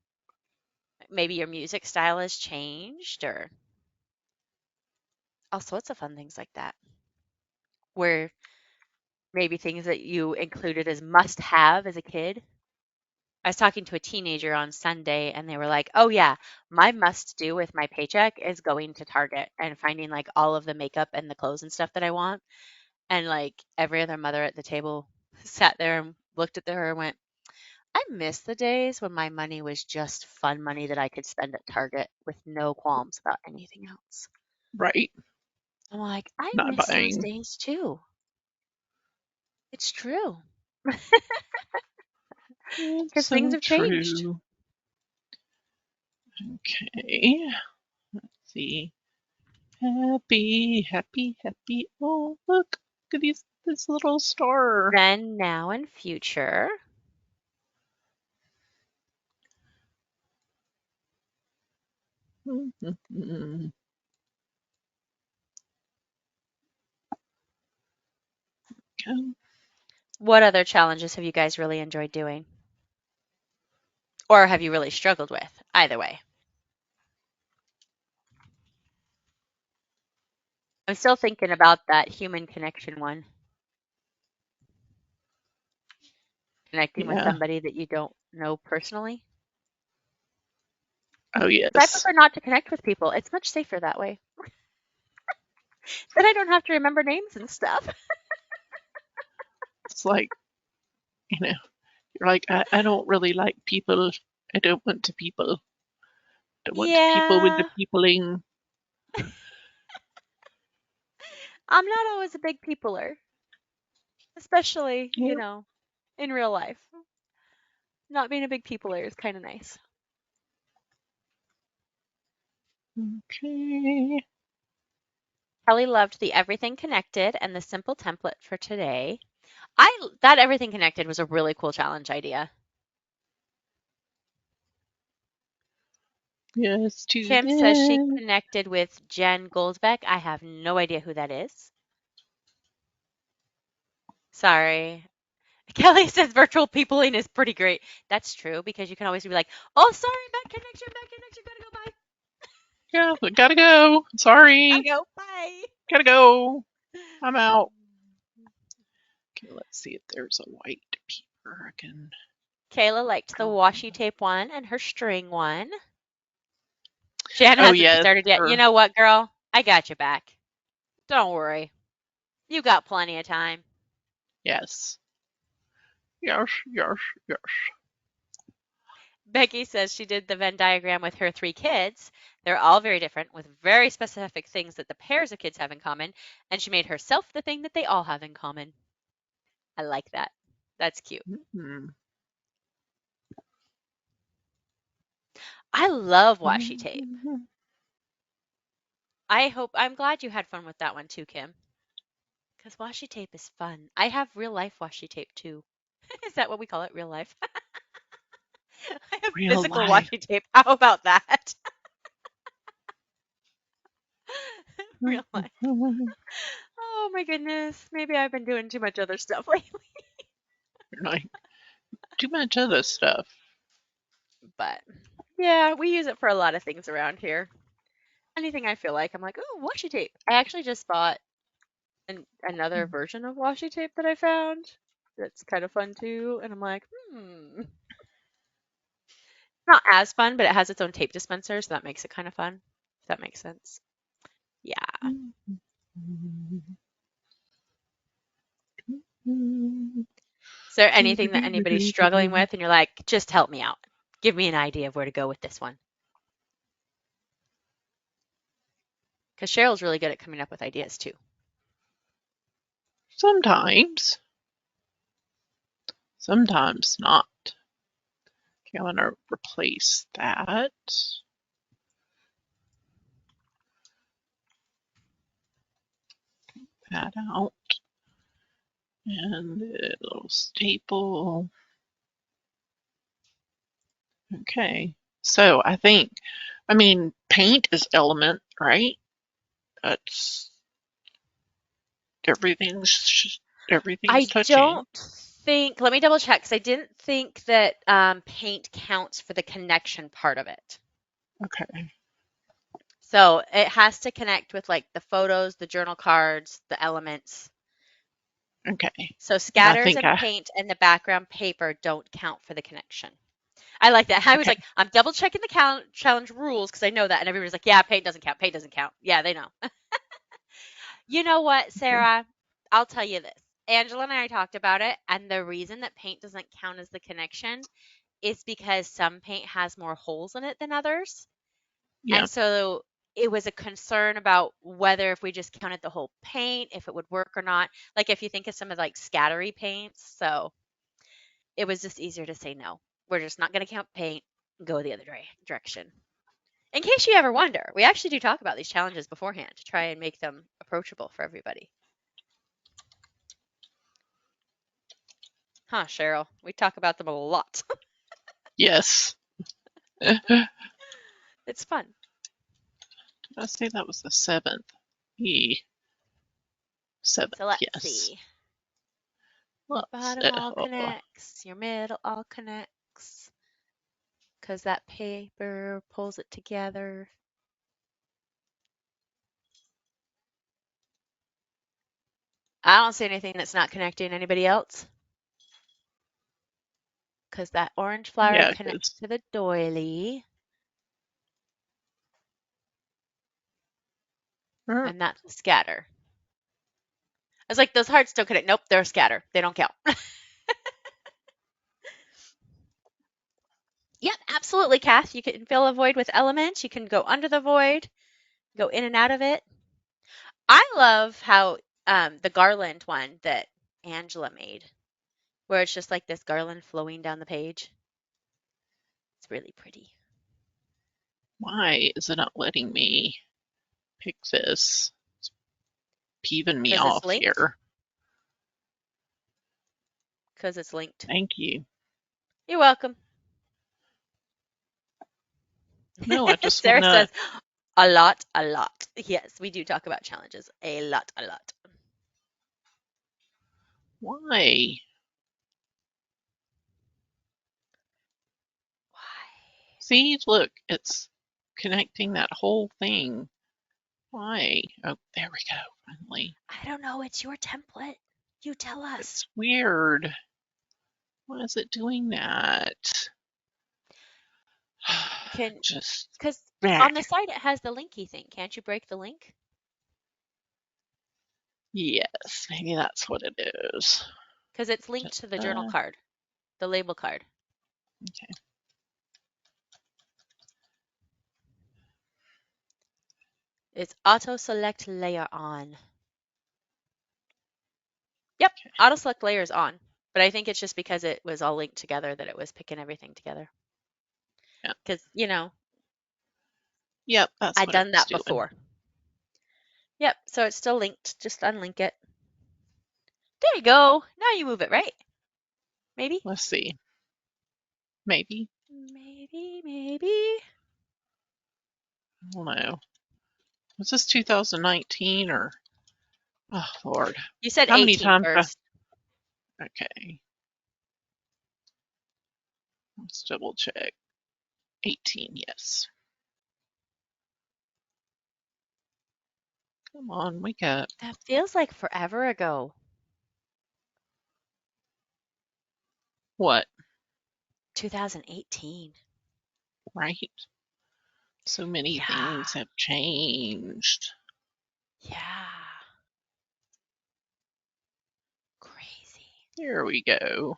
Speaker 2: Maybe your music style has changed or all sorts of fun things like that. Where maybe things that you included as must have as a kid I was talking to a teenager on Sunday and they were like, "Oh yeah, my must do with my paycheck is going to Target and finding like all of the makeup and the clothes and stuff that I want." And like every other mother at the table sat there and looked at her and went, "I miss the days when my money was just fun money that I could spend at Target with no qualms about anything else."
Speaker 1: Right.
Speaker 2: I'm like, "I
Speaker 1: Not
Speaker 2: miss those
Speaker 1: buying.
Speaker 2: days too." It's true.
Speaker 1: It's
Speaker 2: Because things
Speaker 1: so
Speaker 2: have changed.
Speaker 1: true. Okay. Let's see. Happy, happy, happy. Oh, look at this little star.
Speaker 2: Then, now, and future.
Speaker 1: Okay.
Speaker 2: What other challenges have you guys really enjoyed doing? Or have you really struggled with? Either way. I'm still thinking about that human connection one. Connecting with
Speaker 1: Yeah.
Speaker 2: somebody that you don't know personally.
Speaker 1: Oh,
Speaker 2: Because I
Speaker 1: yes.
Speaker 2: prefer not to connect with people. It's much safer that way. Then I don't have to remember names and stuff.
Speaker 1: It's like, you're like, I don't really like people. I don't want to people. Don't want to people with the
Speaker 2: Yeah,
Speaker 1: peopling.
Speaker 2: I'm not always a big peopler, especially,
Speaker 1: Yeah.
Speaker 2: in real life. Not being a big peopler is kind of nice.
Speaker 1: Okay.
Speaker 2: Kelly loved the everything connected and the simple template for today. That everything connected was a really cool challenge idea.
Speaker 1: Yes, to
Speaker 2: Kim says she
Speaker 1: them.
Speaker 2: connected with Jen Goldbeck. I have no idea who that is. Sorry. Kelly says virtual peopling is pretty great. That's true because you can always be like, "Oh, sorry, bad connection, gotta go, bye,
Speaker 1: Yeah, but gotta go.
Speaker 2: gotta
Speaker 1: Sorry.
Speaker 2: go, bye."
Speaker 1: Gotta go. I'm out. Okay, let's see if there's a white paper I can
Speaker 2: Kayla liked the
Speaker 1: draw.
Speaker 2: washi tape one and her string one. Jan
Speaker 1: Oh,
Speaker 2: hasn't
Speaker 1: yes.
Speaker 2: started yet. You
Speaker 1: Or,
Speaker 2: know what, girl? I got your back. Don't worry. You got plenty of time.
Speaker 1: yes. Yes, yes, yes.
Speaker 2: Becky says she did the Venn diagram with her three kids. They're all very different with very specific things that the pairs of kids have in common, and she made herself the thing that they all have in common. I like that. That's cute.
Speaker 1: Mm-hmm.
Speaker 2: I love washi tape. I'm glad you had fun with that one too, Kim. Because washi tape is fun. I have real life washi tape too. Is that what we call it? Real life? I have
Speaker 1: Real
Speaker 2: physical
Speaker 1: life.
Speaker 2: washi tape. How about that? Real life. Oh my goodness. Maybe I've been doing too much other stuff lately.
Speaker 1: Like, too much other stuff.
Speaker 2: But yeah, we use it for a lot of things around here. Anything I feel like, I'm like, oh, washi tape. I actually just bought another version of washi tape that I found. That's kind of fun too. And I'm like, not as fun, but it has its own tape dispenser, so that makes it kind of fun. If that makes sense. Yeah. Is there anything that anybody's struggling with and you're like, just help me out? Give me an idea of where to go with this one. Because Cheryl's really good at coming up with ideas too.
Speaker 1: Sometimes. Sometimes not. Okay, I'm gonna replace that. That out. And the little staple. Okay. So I mean, paint is element, right? That's everything's everything's
Speaker 2: I
Speaker 1: touching.
Speaker 2: don't think, let me double check, because I didn't think that paint counts for the connection part of it.
Speaker 1: Okay.
Speaker 2: So it has to connect with like the photos, the journal cards, the elements.
Speaker 1: Okay.
Speaker 2: So
Speaker 1: And I
Speaker 2: scatters
Speaker 1: think
Speaker 2: and
Speaker 1: I
Speaker 2: paint and the background paper don't count for the connection. I like that. I was
Speaker 1: Okay.
Speaker 2: like, I'm double checking the challenge rules because I know that, and everybody's like, yeah, paint doesn't count. Paint doesn't count. Yeah, they know. You know what,
Speaker 1: Okay.
Speaker 2: Sarah? I'll tell you this. Angela and I talked about it, and the reason that paint doesn't count as the connection is because some paint has more holes in it than others.
Speaker 1: Yeah.
Speaker 2: And so it was a concern about whether if we just counted the whole paint, if it would work or not. Like if you think of some of like scattery paints. So it was just easier to say no. We're just not going to count paint, go the other direction. In case you ever wonder, we actually do talk about these challenges beforehand to try and make them approachable for everybody. Huh, Cheryl? We talk about them a lot.
Speaker 1: Yes. Did
Speaker 2: It's fun.
Speaker 1: I say that was the 7th? E. 7th,
Speaker 2: So let's
Speaker 1: yes.
Speaker 2: see. Your
Speaker 1: Let's,
Speaker 2: bottom all connects, your middle all connects, because that paper pulls it together. I don't see anything that's not connecting. Anybody else? Because that orange flower
Speaker 1: yeah,
Speaker 2: connects
Speaker 1: because
Speaker 2: to the doily, and that's a scatter. I was like, those hearts don't connect. Nope, they're a scatter. They don't count. Yep, absolutely, Kath. You can fill a void with elements. You can go under the void, go in and out of it. I love how the garland one that Angela made, where it's just like this garland flowing down the page. It's really pretty.
Speaker 1: why is it not letting me pick this? It's peeving me
Speaker 2: Because it's
Speaker 1: off
Speaker 2: linked.
Speaker 1: here.
Speaker 2: Because it's linked.
Speaker 1: Thank you.
Speaker 2: You're welcome.
Speaker 1: No, I just want
Speaker 2: Sarah
Speaker 1: to.
Speaker 2: says, a lot, a lot. Yes, we do talk about challenges. A lot, a lot.
Speaker 1: Why?
Speaker 2: Why?
Speaker 1: See, look, it's connecting that whole thing. Why? Oh, there we go, finally.
Speaker 2: I don't know. It's your template. You tell us.
Speaker 1: It's weird. Why is it doing that?
Speaker 2: Can,
Speaker 1: Just
Speaker 2: because
Speaker 1: back.
Speaker 2: on the side it has the linky thing. Can't you break the link?
Speaker 1: Yes, maybe that's what it is.
Speaker 2: Because it's linked to the journal card, the label card.
Speaker 1: Okay.
Speaker 2: It's auto select layer on. Yep,
Speaker 1: Okay.
Speaker 2: auto select layer is on. But I think it's just because it was all linked together that it was picking everything together.
Speaker 1: Yeah.
Speaker 2: Because, you know,
Speaker 1: Yep, that's
Speaker 2: I'd
Speaker 1: what it
Speaker 2: done
Speaker 1: was
Speaker 2: that
Speaker 1: doing.
Speaker 2: before. Yep, so it's still linked. Just unlink it. There you go. Now you move it, right? Maybe?
Speaker 1: Let's see. Maybe.
Speaker 2: Maybe.
Speaker 1: I don't know. Was this 2019 or? Oh, Lord.
Speaker 2: You said
Speaker 1: How many
Speaker 2: 18
Speaker 1: times?
Speaker 2: first.
Speaker 1: Okay. Let's double check. 18, yes. Come on, wake up.
Speaker 2: That feels like forever ago.
Speaker 1: What?
Speaker 2: 2018.
Speaker 1: Right? So many
Speaker 2: Yeah.
Speaker 1: things have changed.
Speaker 2: Yeah. Crazy.
Speaker 1: There we go.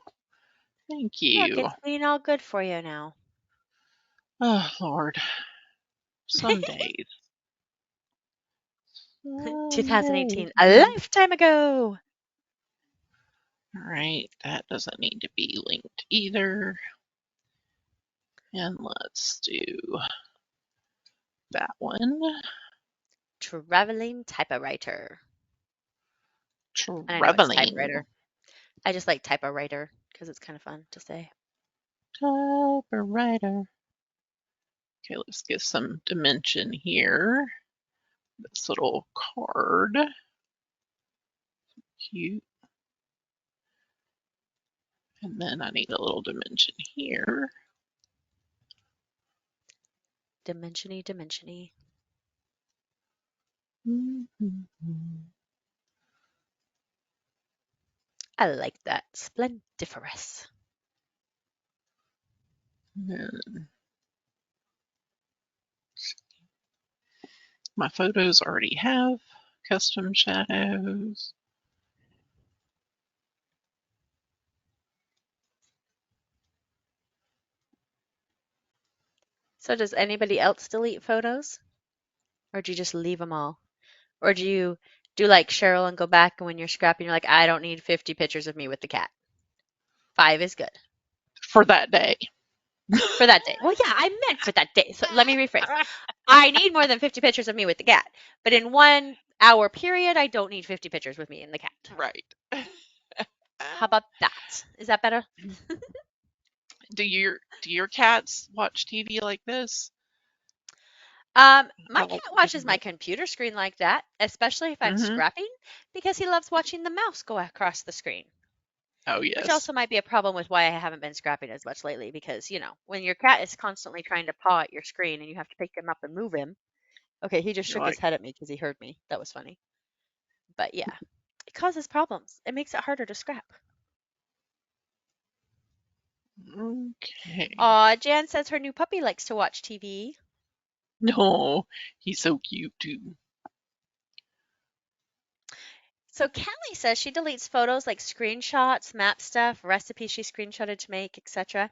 Speaker 1: Thank
Speaker 2: Look,
Speaker 1: you.
Speaker 2: it's being all good for you now.
Speaker 1: Oh, Lord. Some days. Some
Speaker 2: 2018, a
Speaker 1: days.
Speaker 2: lifetime ago.
Speaker 1: All right, that doesn't need to be linked either. And let's do that one.
Speaker 2: Traveling typewriter. And I know it's
Speaker 1: Traveling
Speaker 2: typewriter. I just like typewriter because it's kind of fun to say.
Speaker 1: typewriter. Okay, let's get some dimension here. This little card. Cute. And then I need a little dimension here.
Speaker 2: Dimensiony. I like that. Splendiferous.
Speaker 1: And my photos already have custom shadows.
Speaker 2: So does anybody else delete photos? Or do you just leave them all? Or do you do like Cheryl and go back and when you're scrapping, you're like, I don't need 50 pictures of me with the cat. 5 is good
Speaker 1: For that day.
Speaker 2: for that day. Well, yeah, I meant for that day. So let me rephrase. I need more than 50 pictures of me with the cat. But in 1 hour period, I don't need 50 pictures with me and the cat.
Speaker 1: Right.
Speaker 2: How about that? Is that better?
Speaker 1: Do your cats watch TV like this?
Speaker 2: My cat
Speaker 1: I'll give
Speaker 2: watches
Speaker 1: them
Speaker 2: my
Speaker 1: a.
Speaker 2: computer screen like that, especially if I'm
Speaker 1: Mm-hmm.
Speaker 2: scrapping, because he loves watching the mouse go across the screen.
Speaker 1: Oh
Speaker 2: Which
Speaker 1: yes.
Speaker 2: also might be a problem with why I haven't been scrapping as much lately because, when your cat is constantly trying to paw at your screen and you have to pick him up and move him. Okay, he just
Speaker 1: You're
Speaker 2: shook his
Speaker 1: like,
Speaker 2: head at me because he heard me. That was funny. But yeah, it causes problems. It makes it harder to scrap.
Speaker 1: okay.
Speaker 2: Aw, Jan says her new puppy likes to watch TV.
Speaker 1: No, he's so cute too.
Speaker 2: So Kelly says she deletes photos like screenshots, map stuff, recipes she screenshotted to make, etc.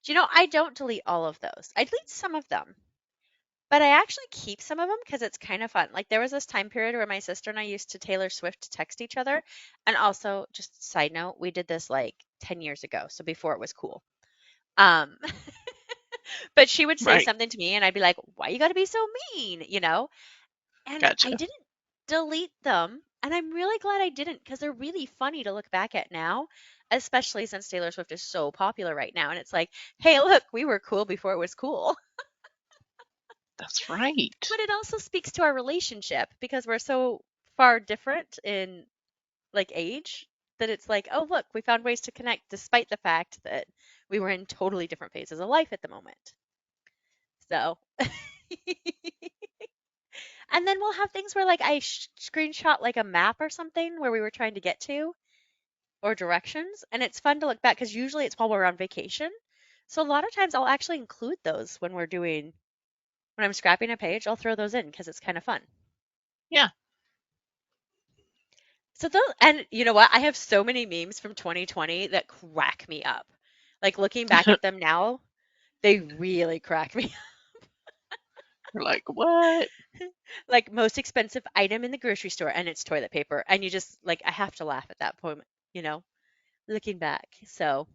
Speaker 2: Do you know, I don't delete all of those. I delete some of them. But I actually keep some of them because it's kind of fun. Like there was this time period where my sister and I used to Taylor Swift text each other. And also, just side note, we did this like 10 years ago, so before it was cool. Um, but she would say
Speaker 1: Right.
Speaker 2: something to me and I'd be like, "Why you got to be so mean?" And I
Speaker 1: Gotcha.
Speaker 2: didn't delete them, and I'm really glad I didn't because they're really funny to look back at now, especially since Taylor Swift is so popular right now and it's like, "Hey, look, we were cool before it was cool."
Speaker 1: That's right.
Speaker 2: But it also speaks to our relationship because we're so far different in like age that it's like, oh, look, we found ways to connect despite the fact that we were in totally different phases of life at the moment. So, and then we'll have things where like I screenshot like a map or something where we were trying to get to or directions. And it's fun to look back because usually it's while we're on vacation. So a lot of times I'll actually include those when I'm scrapping a page, I'll throw those in because it's kind of fun.
Speaker 1: Yeah.
Speaker 2: So those, and you know what? I have so many memes from 2020 that crack me up. Like looking back at them now, they really crack me.
Speaker 1: You're like, what?
Speaker 2: Like most expensive item in the grocery store, and it's toilet paper, and you just like I have to laugh at that point, you know, looking back. So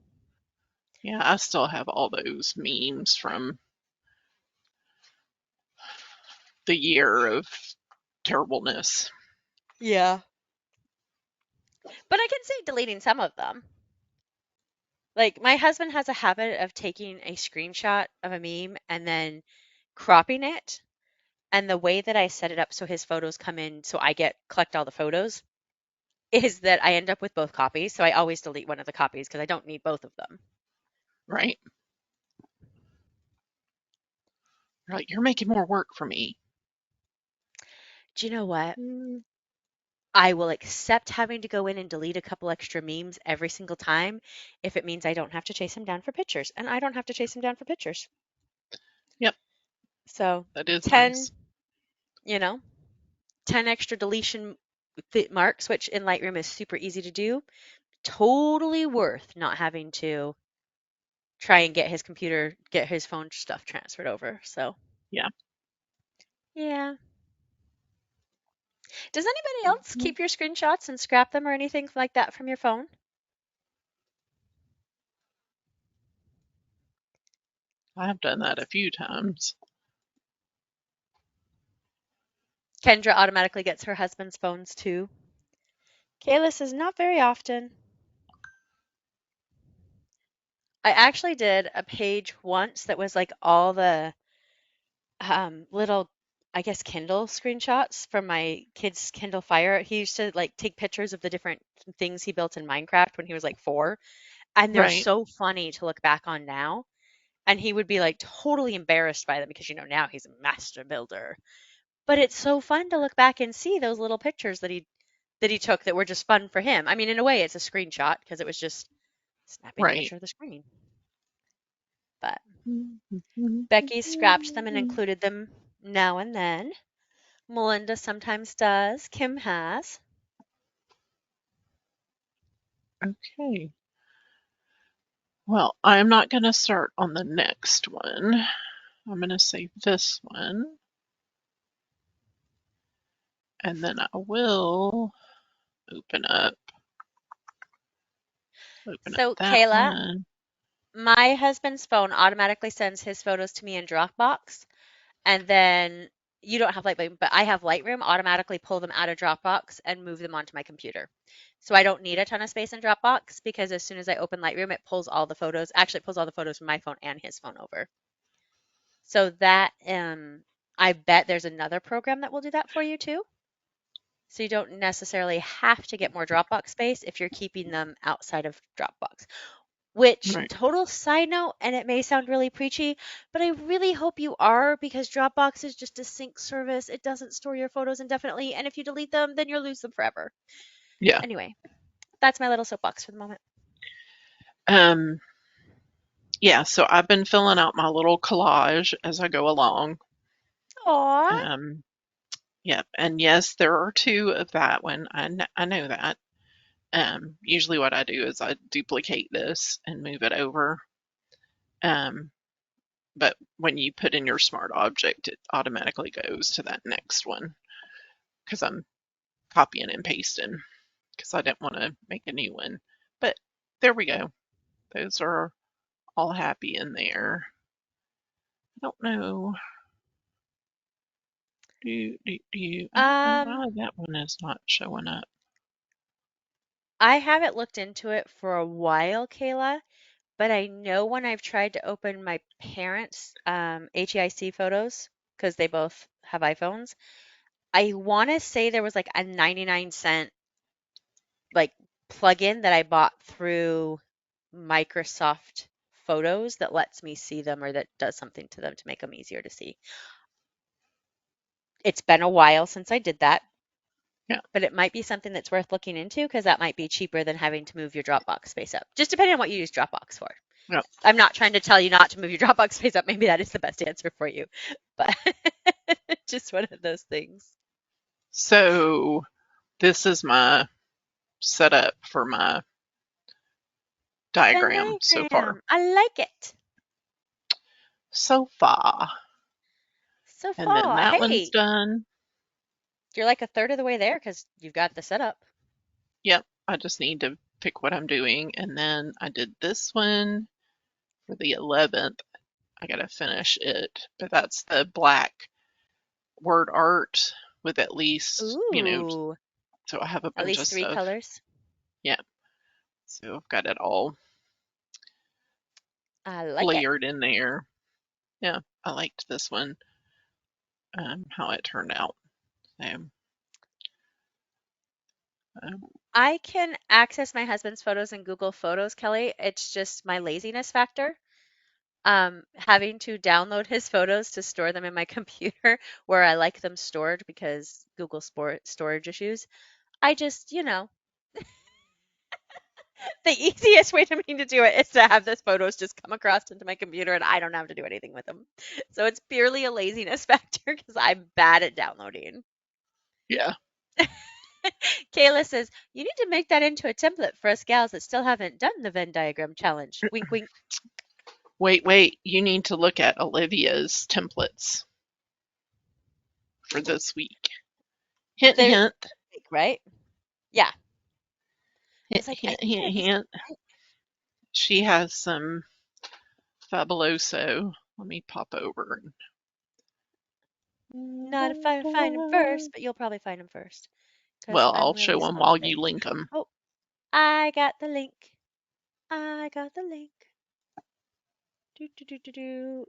Speaker 1: Yeah, I still have all those memes from the year of terribleness.
Speaker 2: yeah, but I can say deleting some of them. Like my husband has a habit of taking a screenshot of a meme and then cropping it. And the way that I set it up so his photos come in, so I collect all the photos, is that I end up with both copies. So I always delete one of the copies because I don't need both of them.
Speaker 1: Right? You're like, you're making more work for me.
Speaker 2: Do you know what?
Speaker 1: Mm,
Speaker 2: I will accept having to go in and delete a couple extra memes every single time if it means I don't have to chase him down for pictures. And I don't have to chase him down for pictures.
Speaker 1: yep,
Speaker 2: So
Speaker 1: that is
Speaker 2: 10,
Speaker 1: nice.
Speaker 2: you know, 10 extra deletion marks, which in Lightroom is super easy to do. Totally worth not having to try and get his phone stuff transferred over. So,
Speaker 1: Yeah.
Speaker 2: yeah. Does anybody else
Speaker 1: Mhm.
Speaker 2: keep your screenshots and scrap them or anything like that from your phone?
Speaker 1: I've done that a few times.
Speaker 2: Kendra automatically gets her husband's phones too. Kayla says not very often. I actually did a page once that was like all the little, I guess, Kindle screenshots from my kid's Kindle Fire. He used to like take pictures of the different things he built in Minecraft when he was like 4, and they're
Speaker 1: Right.
Speaker 2: so funny to look back on now. And he would be like totally embarrassed by them because now he's a master builder. But it's so fun to look back and see those little pictures that he took that were just fun for him. I mean, in a way, it's a screenshot because it was just snapping a
Speaker 1: Right.
Speaker 2: picture of the screen. But Becky scrapped them and included them now and then. Melinda sometimes does. Kim has.
Speaker 1: Okay. Well, I'm not going to start on the next one. I'm going to save this one. And then I will open up
Speaker 2: So,
Speaker 1: that
Speaker 2: Kayla,
Speaker 1: one.
Speaker 2: my husband's phone automatically sends his photos to me in Dropbox, and then you don't have Lightroom, but I have Lightroom automatically pull them out of Dropbox and move them onto my computer. So I don't need a ton of space in Dropbox because as soon as I open Lightroom, it pulls all the photos, actually it pulls all the photos from my phone and his phone over. So that, I bet there's another program that will do that for you too. So you don't necessarily have to get more Dropbox space if you're keeping them outside of Dropbox. Which,
Speaker 1: Right.
Speaker 2: total side note, and it may sound really preachy, but I really hope you are because Dropbox is just a sync service. It doesn't store your photos indefinitely, and if you delete them, then you'll lose them forever.
Speaker 1: Yeah.
Speaker 2: Anyway, that's my little soapbox for the moment.
Speaker 1: Um, yeah, so I've been filling out my little collage as I go along.
Speaker 2: Aw.
Speaker 1: Um, yeah, and yes, there are two of that one. I know that. Usually what I do is I duplicate this and move it over. Um, but when you put in your smart object, it automatically goes to that next one because I'm copying and pasting because I didn't want to make a new one. But there we go. Those are all happy in there. I don't know. I don't know
Speaker 2: Um,
Speaker 1: why that one is not showing up.
Speaker 2: I haven't looked into it for a while, Kayla, but I know when I've tried to open my parents' HEIC photos, because they both have iPhones, I want to say there was like a 99-cent like plugin that I bought through Microsoft Photos that lets me see them or that does something to them to make them easier to see. It's been a while since I did that,
Speaker 1: Yeah,
Speaker 2: but it might be something that's worth looking into because that might be cheaper than having to move your Dropbox space up. Just depending on what you use Dropbox for.
Speaker 1: yeah.
Speaker 2: I'm not trying to tell you not to move your Dropbox space up. Maybe that is the best answer for you, but just one of those things.
Speaker 1: So this is my setup for my
Speaker 2: Venn
Speaker 1: diagram so far.
Speaker 2: diagram. I like it.
Speaker 1: So far.
Speaker 2: So
Speaker 1: And then
Speaker 2: far.
Speaker 1: that one's
Speaker 2: Hey,
Speaker 1: done.
Speaker 2: you're like a third of the way there because you've got the setup.
Speaker 1: Yep, I just need to pick what I'm doing. And then I did this one for the 11th. I gotta finish it. But that's the black word art with at least,
Speaker 2: Ooh,
Speaker 1: so I have a
Speaker 2: at
Speaker 1: bunch of
Speaker 2: least three
Speaker 1: stuff.
Speaker 2: colors.
Speaker 1: Yeah, so I've got it all
Speaker 2: I like it.
Speaker 1: layered in there. Yeah, I liked this one, how it turned out. So, um,
Speaker 2: I can access my husband's photos in Google Photos, Kelly. It's just my laziness factor. Having to download his photos to store them in my computer where I like them stored because Google storage issues. I just, the easiest way to me to do it is to have those photos just come across into my computer and I don't have to do anything with them. So it's purely a laziness factor because I'm bad at downloading.
Speaker 1: yeah.
Speaker 2: Kayla says, you need to make that into a template for us gals that still haven't done the Venn diagram challenge. Wink, wink.
Speaker 1: Wait. You need to look at Olivia's templates for this week. Hint,
Speaker 2: They're
Speaker 1: hint.
Speaker 2: big, right? Yeah. I
Speaker 1: Hint,
Speaker 2: was like, I
Speaker 1: hint,
Speaker 2: think they're
Speaker 1: hint,
Speaker 2: this
Speaker 1: hint.
Speaker 2: big.
Speaker 1: She has some fabuloso. Let me pop over.
Speaker 2: Not if I find him first, but you'll probably find him first because
Speaker 1: Well,
Speaker 2: I'm
Speaker 1: I'll
Speaker 2: really
Speaker 1: show them
Speaker 2: slow at
Speaker 1: while you
Speaker 2: things.
Speaker 1: link them.
Speaker 2: Oh, I got the link. I got the link. Do, do, do, do, do.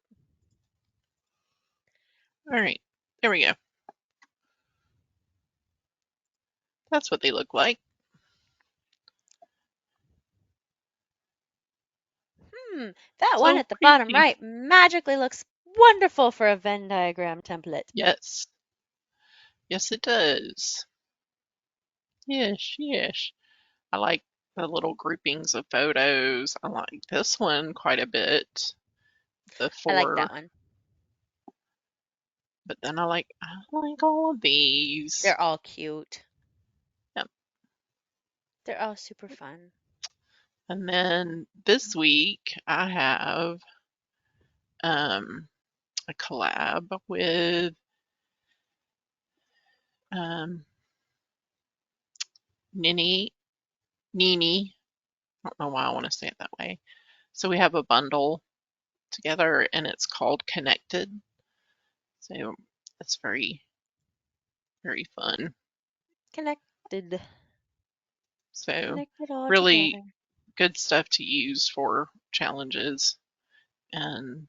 Speaker 1: All right, there we go. That's what they look like.
Speaker 2: That one
Speaker 1: So
Speaker 2: at the bottom
Speaker 1: pretty.
Speaker 2: right magically looks wonderful for a Venn diagram template.
Speaker 1: Yes. Yes, it does. Yes. I like the little groupings of photos. I like this one quite a bit. the
Speaker 2: I like
Speaker 1: four,
Speaker 2: that one.
Speaker 1: but then I like all of these.
Speaker 2: They're all cute.
Speaker 1: Yep.
Speaker 2: They're all super fun.
Speaker 1: And then this week I have a collab with um, Nini, Nini. I don't know why I want to say it that way. So we have a bundle together and it's called Connected. So it's very, very fun.
Speaker 2: Connected.
Speaker 1: So
Speaker 2: Connected all
Speaker 1: really
Speaker 2: together.
Speaker 1: good stuff to use for challenges. And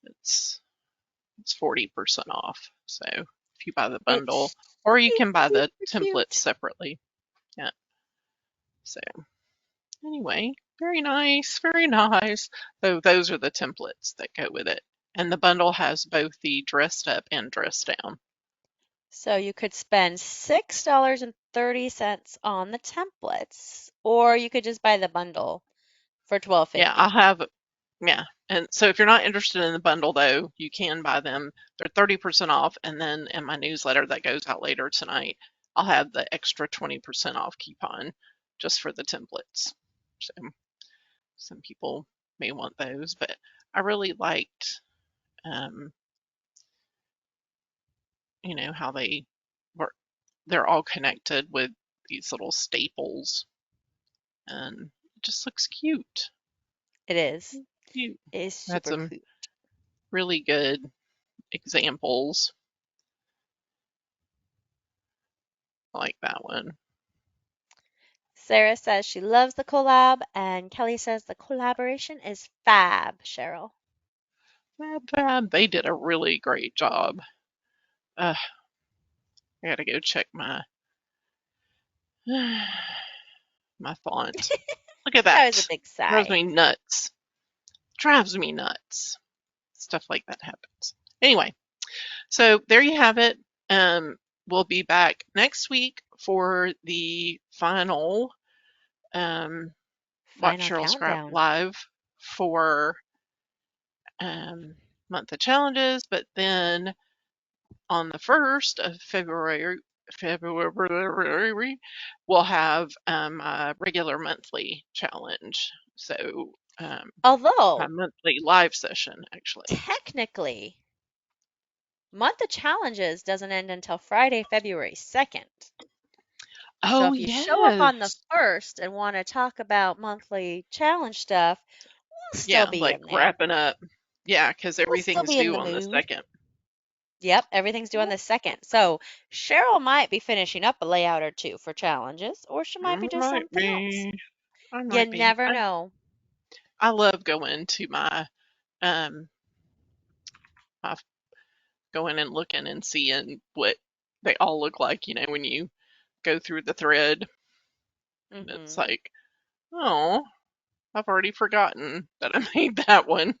Speaker 1: it's it's 40% off. So if you buy the bundle,
Speaker 2: It's
Speaker 1: or you can buy the
Speaker 2: super
Speaker 1: templates
Speaker 2: cute.
Speaker 1: separately. Yeah. So anyway, very nice, very nice. So those are the templates that go with it. And the bundle has both the dressed up and dressed down.
Speaker 2: So you could spend $6.30 on the templates, or you could just buy the bundle for
Speaker 1: Yeah, I
Speaker 2: $12.50.
Speaker 1: have, yeah. And so if you're not interested in the bundle though, you can buy them. They're 30% off. And then in my newsletter that goes out later tonight, I'll have the extra 20% off coupon just for the templates. So some people may want those, but I really liked, um, how were, they're all connected with these little staples and it just looks cute.
Speaker 2: It is.
Speaker 1: Cute.
Speaker 2: It is
Speaker 1: Had
Speaker 2: super
Speaker 1: some
Speaker 2: cute.
Speaker 1: really good examples like that one.
Speaker 2: Sarah says she loves the collab, and Kelly says the collaboration is fab, Cheryl.
Speaker 1: They did a really great job. I gotta go check my my font. Look at
Speaker 2: That was a
Speaker 1: that.
Speaker 2: big
Speaker 1: Drives
Speaker 2: sigh.
Speaker 1: me nuts. Drives me nuts. Stuff like that happens. Anyway, so there you have it. We'll be back next week for the final Watch
Speaker 2: Final
Speaker 1: Cheryl Scrap
Speaker 2: countdown.
Speaker 1: live for um, month of challenges, but then on the 1st of February, we'll have a regular monthly challenge. So my
Speaker 2: Although,
Speaker 1: monthly live session, actually.
Speaker 2: technically, month of challenges doesn't end until Friday, February 2nd. So
Speaker 1: Oh,
Speaker 2: if you show up on the
Speaker 1: yes.
Speaker 2: 1st and want to talk about monthly challenge stuff, we'll still
Speaker 1: Yeah,
Speaker 2: be
Speaker 1: like
Speaker 2: in there.
Speaker 1: wrapping up. Yeah, because
Speaker 2: We'll still
Speaker 1: everything's
Speaker 2: be in
Speaker 1: due
Speaker 2: the
Speaker 1: on the
Speaker 2: mood.
Speaker 1: 2nd.
Speaker 2: Yep, everything's due on the 2nd. So Cheryl might be finishing up a layout or two for challenges, or she might be doing
Speaker 1: Might
Speaker 2: something else.
Speaker 1: be. I
Speaker 2: You
Speaker 1: might be.
Speaker 2: never know.
Speaker 1: I love going to um my going and looking and seeing what they all look like, when you go through the thread. And it's
Speaker 2: Hmm.
Speaker 1: like, oh, I've already forgotten that I made that one.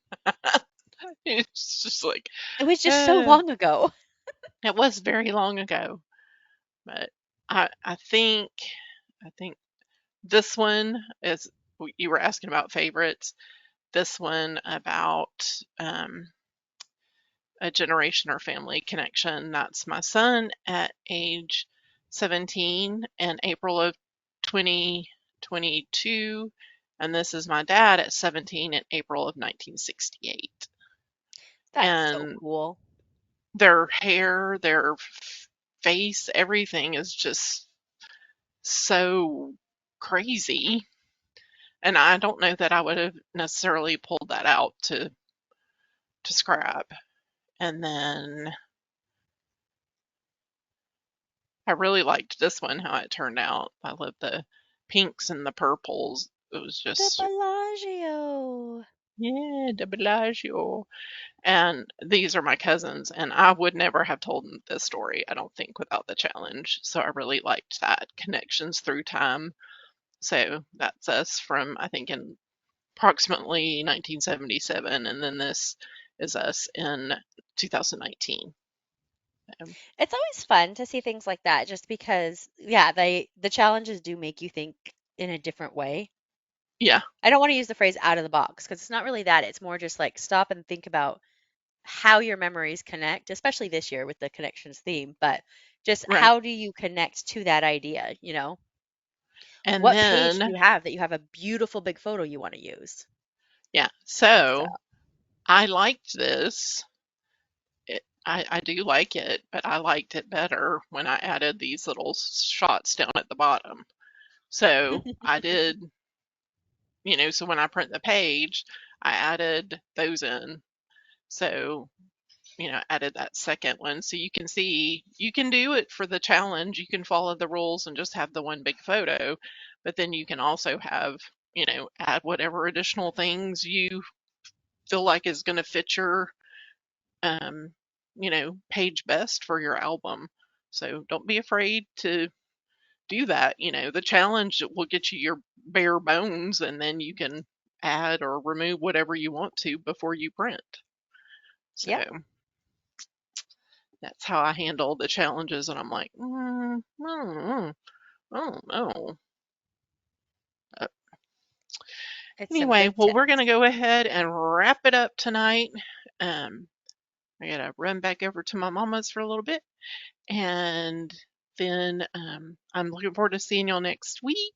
Speaker 1: It's just like,
Speaker 2: It was just so
Speaker 1: uh,
Speaker 2: long ago.
Speaker 1: it was very long ago. But I think this one is, you were asking about favorites. This one about a generation or family connection. That's my son at age 17 in April of 2022. And this is my dad at 17 in April of 1968.
Speaker 2: That's so
Speaker 1: And
Speaker 2: cool.
Speaker 1: their hair, their face, everything is just so crazy. And I don't know that I would have necessarily pulled that out to scrap. And then I really liked this one, how it turned out. I love the pinks and the purples. It was
Speaker 2: The
Speaker 1: just,
Speaker 2: Bellagio.
Speaker 1: yeah, de Bellagio. And these are my cousins, and I would never have told them this story, I don't think, without the challenge. So I really liked that connections through time. So that's us from, I think, in approximately 1977, and then this is us in 2019. Um,
Speaker 2: It's always fun to see things like that just because, yeah, the challenges do make you think in a different way.
Speaker 1: Yeah,
Speaker 2: I don't want to use the phrase out of the box because it's not really that. It's more just like stop and think about how your memories connect, especially this year with the connections theme, but just
Speaker 1: right.
Speaker 2: how do you connect to that idea, you know?
Speaker 1: And
Speaker 2: What page do
Speaker 1: then,
Speaker 2: you have that you have a beautiful big photo you want to use?
Speaker 1: yeah,
Speaker 2: So,
Speaker 1: so I liked this. I do like it, but I liked it better when I added these little shots down at the bottom. So I did, so when I print the page, I added those in. So, added that second one. So you can see, you can do it for the challenge. You can follow the rules and just have the one big photo, but then you can also have, add whatever additional things you feel like is going to fit your um, page best for your album. So don't be afraid to do that. The challenge will get you your bare bones, and then you can add or remove whatever you want to before you print. So
Speaker 2: yep,
Speaker 1: that's how I handle the challenges. And I'm like, I don't know. Uh,
Speaker 2: it's some
Speaker 1: Anyway,
Speaker 2: good
Speaker 1: well, we're
Speaker 2: tips.
Speaker 1: going to go ahead and wrap it up tonight. Um, I got to run back over to my mama's for a little bit. And then I'm looking forward to seeing y'all next week.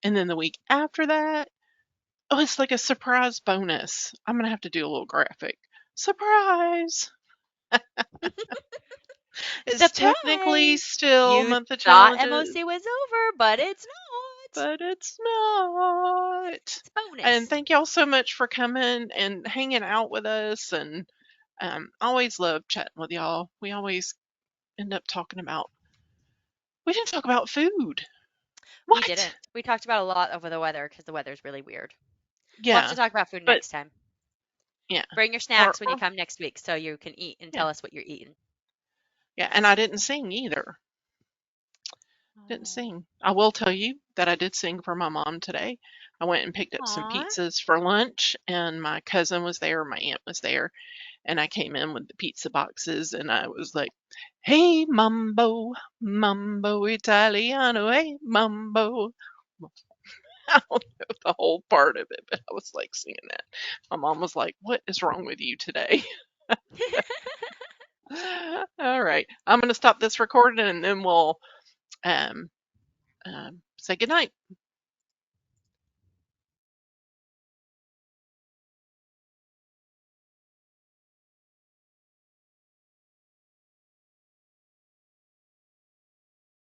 Speaker 1: And then the week after that, oh, it's like a surprise bonus. I'm going to have to do a little graphic. Surprise! It's technically
Speaker 2: Surprise!
Speaker 1: still
Speaker 2: You
Speaker 1: month of
Speaker 2: thought
Speaker 1: challenges,
Speaker 2: MOC was over, but it's not.
Speaker 1: but it's not.
Speaker 2: It's
Speaker 1: And
Speaker 2: bonus.
Speaker 1: thank y'all so much for coming and hanging out with us. And always love chatting with y'all. We always end up talking about, we didn't talk about food.
Speaker 2: We
Speaker 1: What?
Speaker 2: didn't. We talked about a lot over the weather because the weather's really weird. We'll have to
Speaker 1: Yeah,
Speaker 2: talk about food
Speaker 1: but
Speaker 2: next time.
Speaker 1: yeah.
Speaker 2: Bring your
Speaker 1: Or,
Speaker 2: snacks when you come next week so you can eat and
Speaker 1: yeah.
Speaker 2: tell us what you're eating.
Speaker 1: Yeah, and I didn't sing either. Didn't
Speaker 2: Oh.
Speaker 1: sing. I will tell you that I did sing for my mom today. I went and picked up some
Speaker 2: Aw.
Speaker 1: pizzas for lunch, and my cousin was there, my aunt was there, and I came in with the pizza boxes, and I was like, "Hey, mambo, mambo Italiano, hey, mambo." I don't know the whole part of it, but I was like singing that. My mom was like, "What is wrong with you today?" All right, I'm going to stop this recording, and then we'll say goodnight.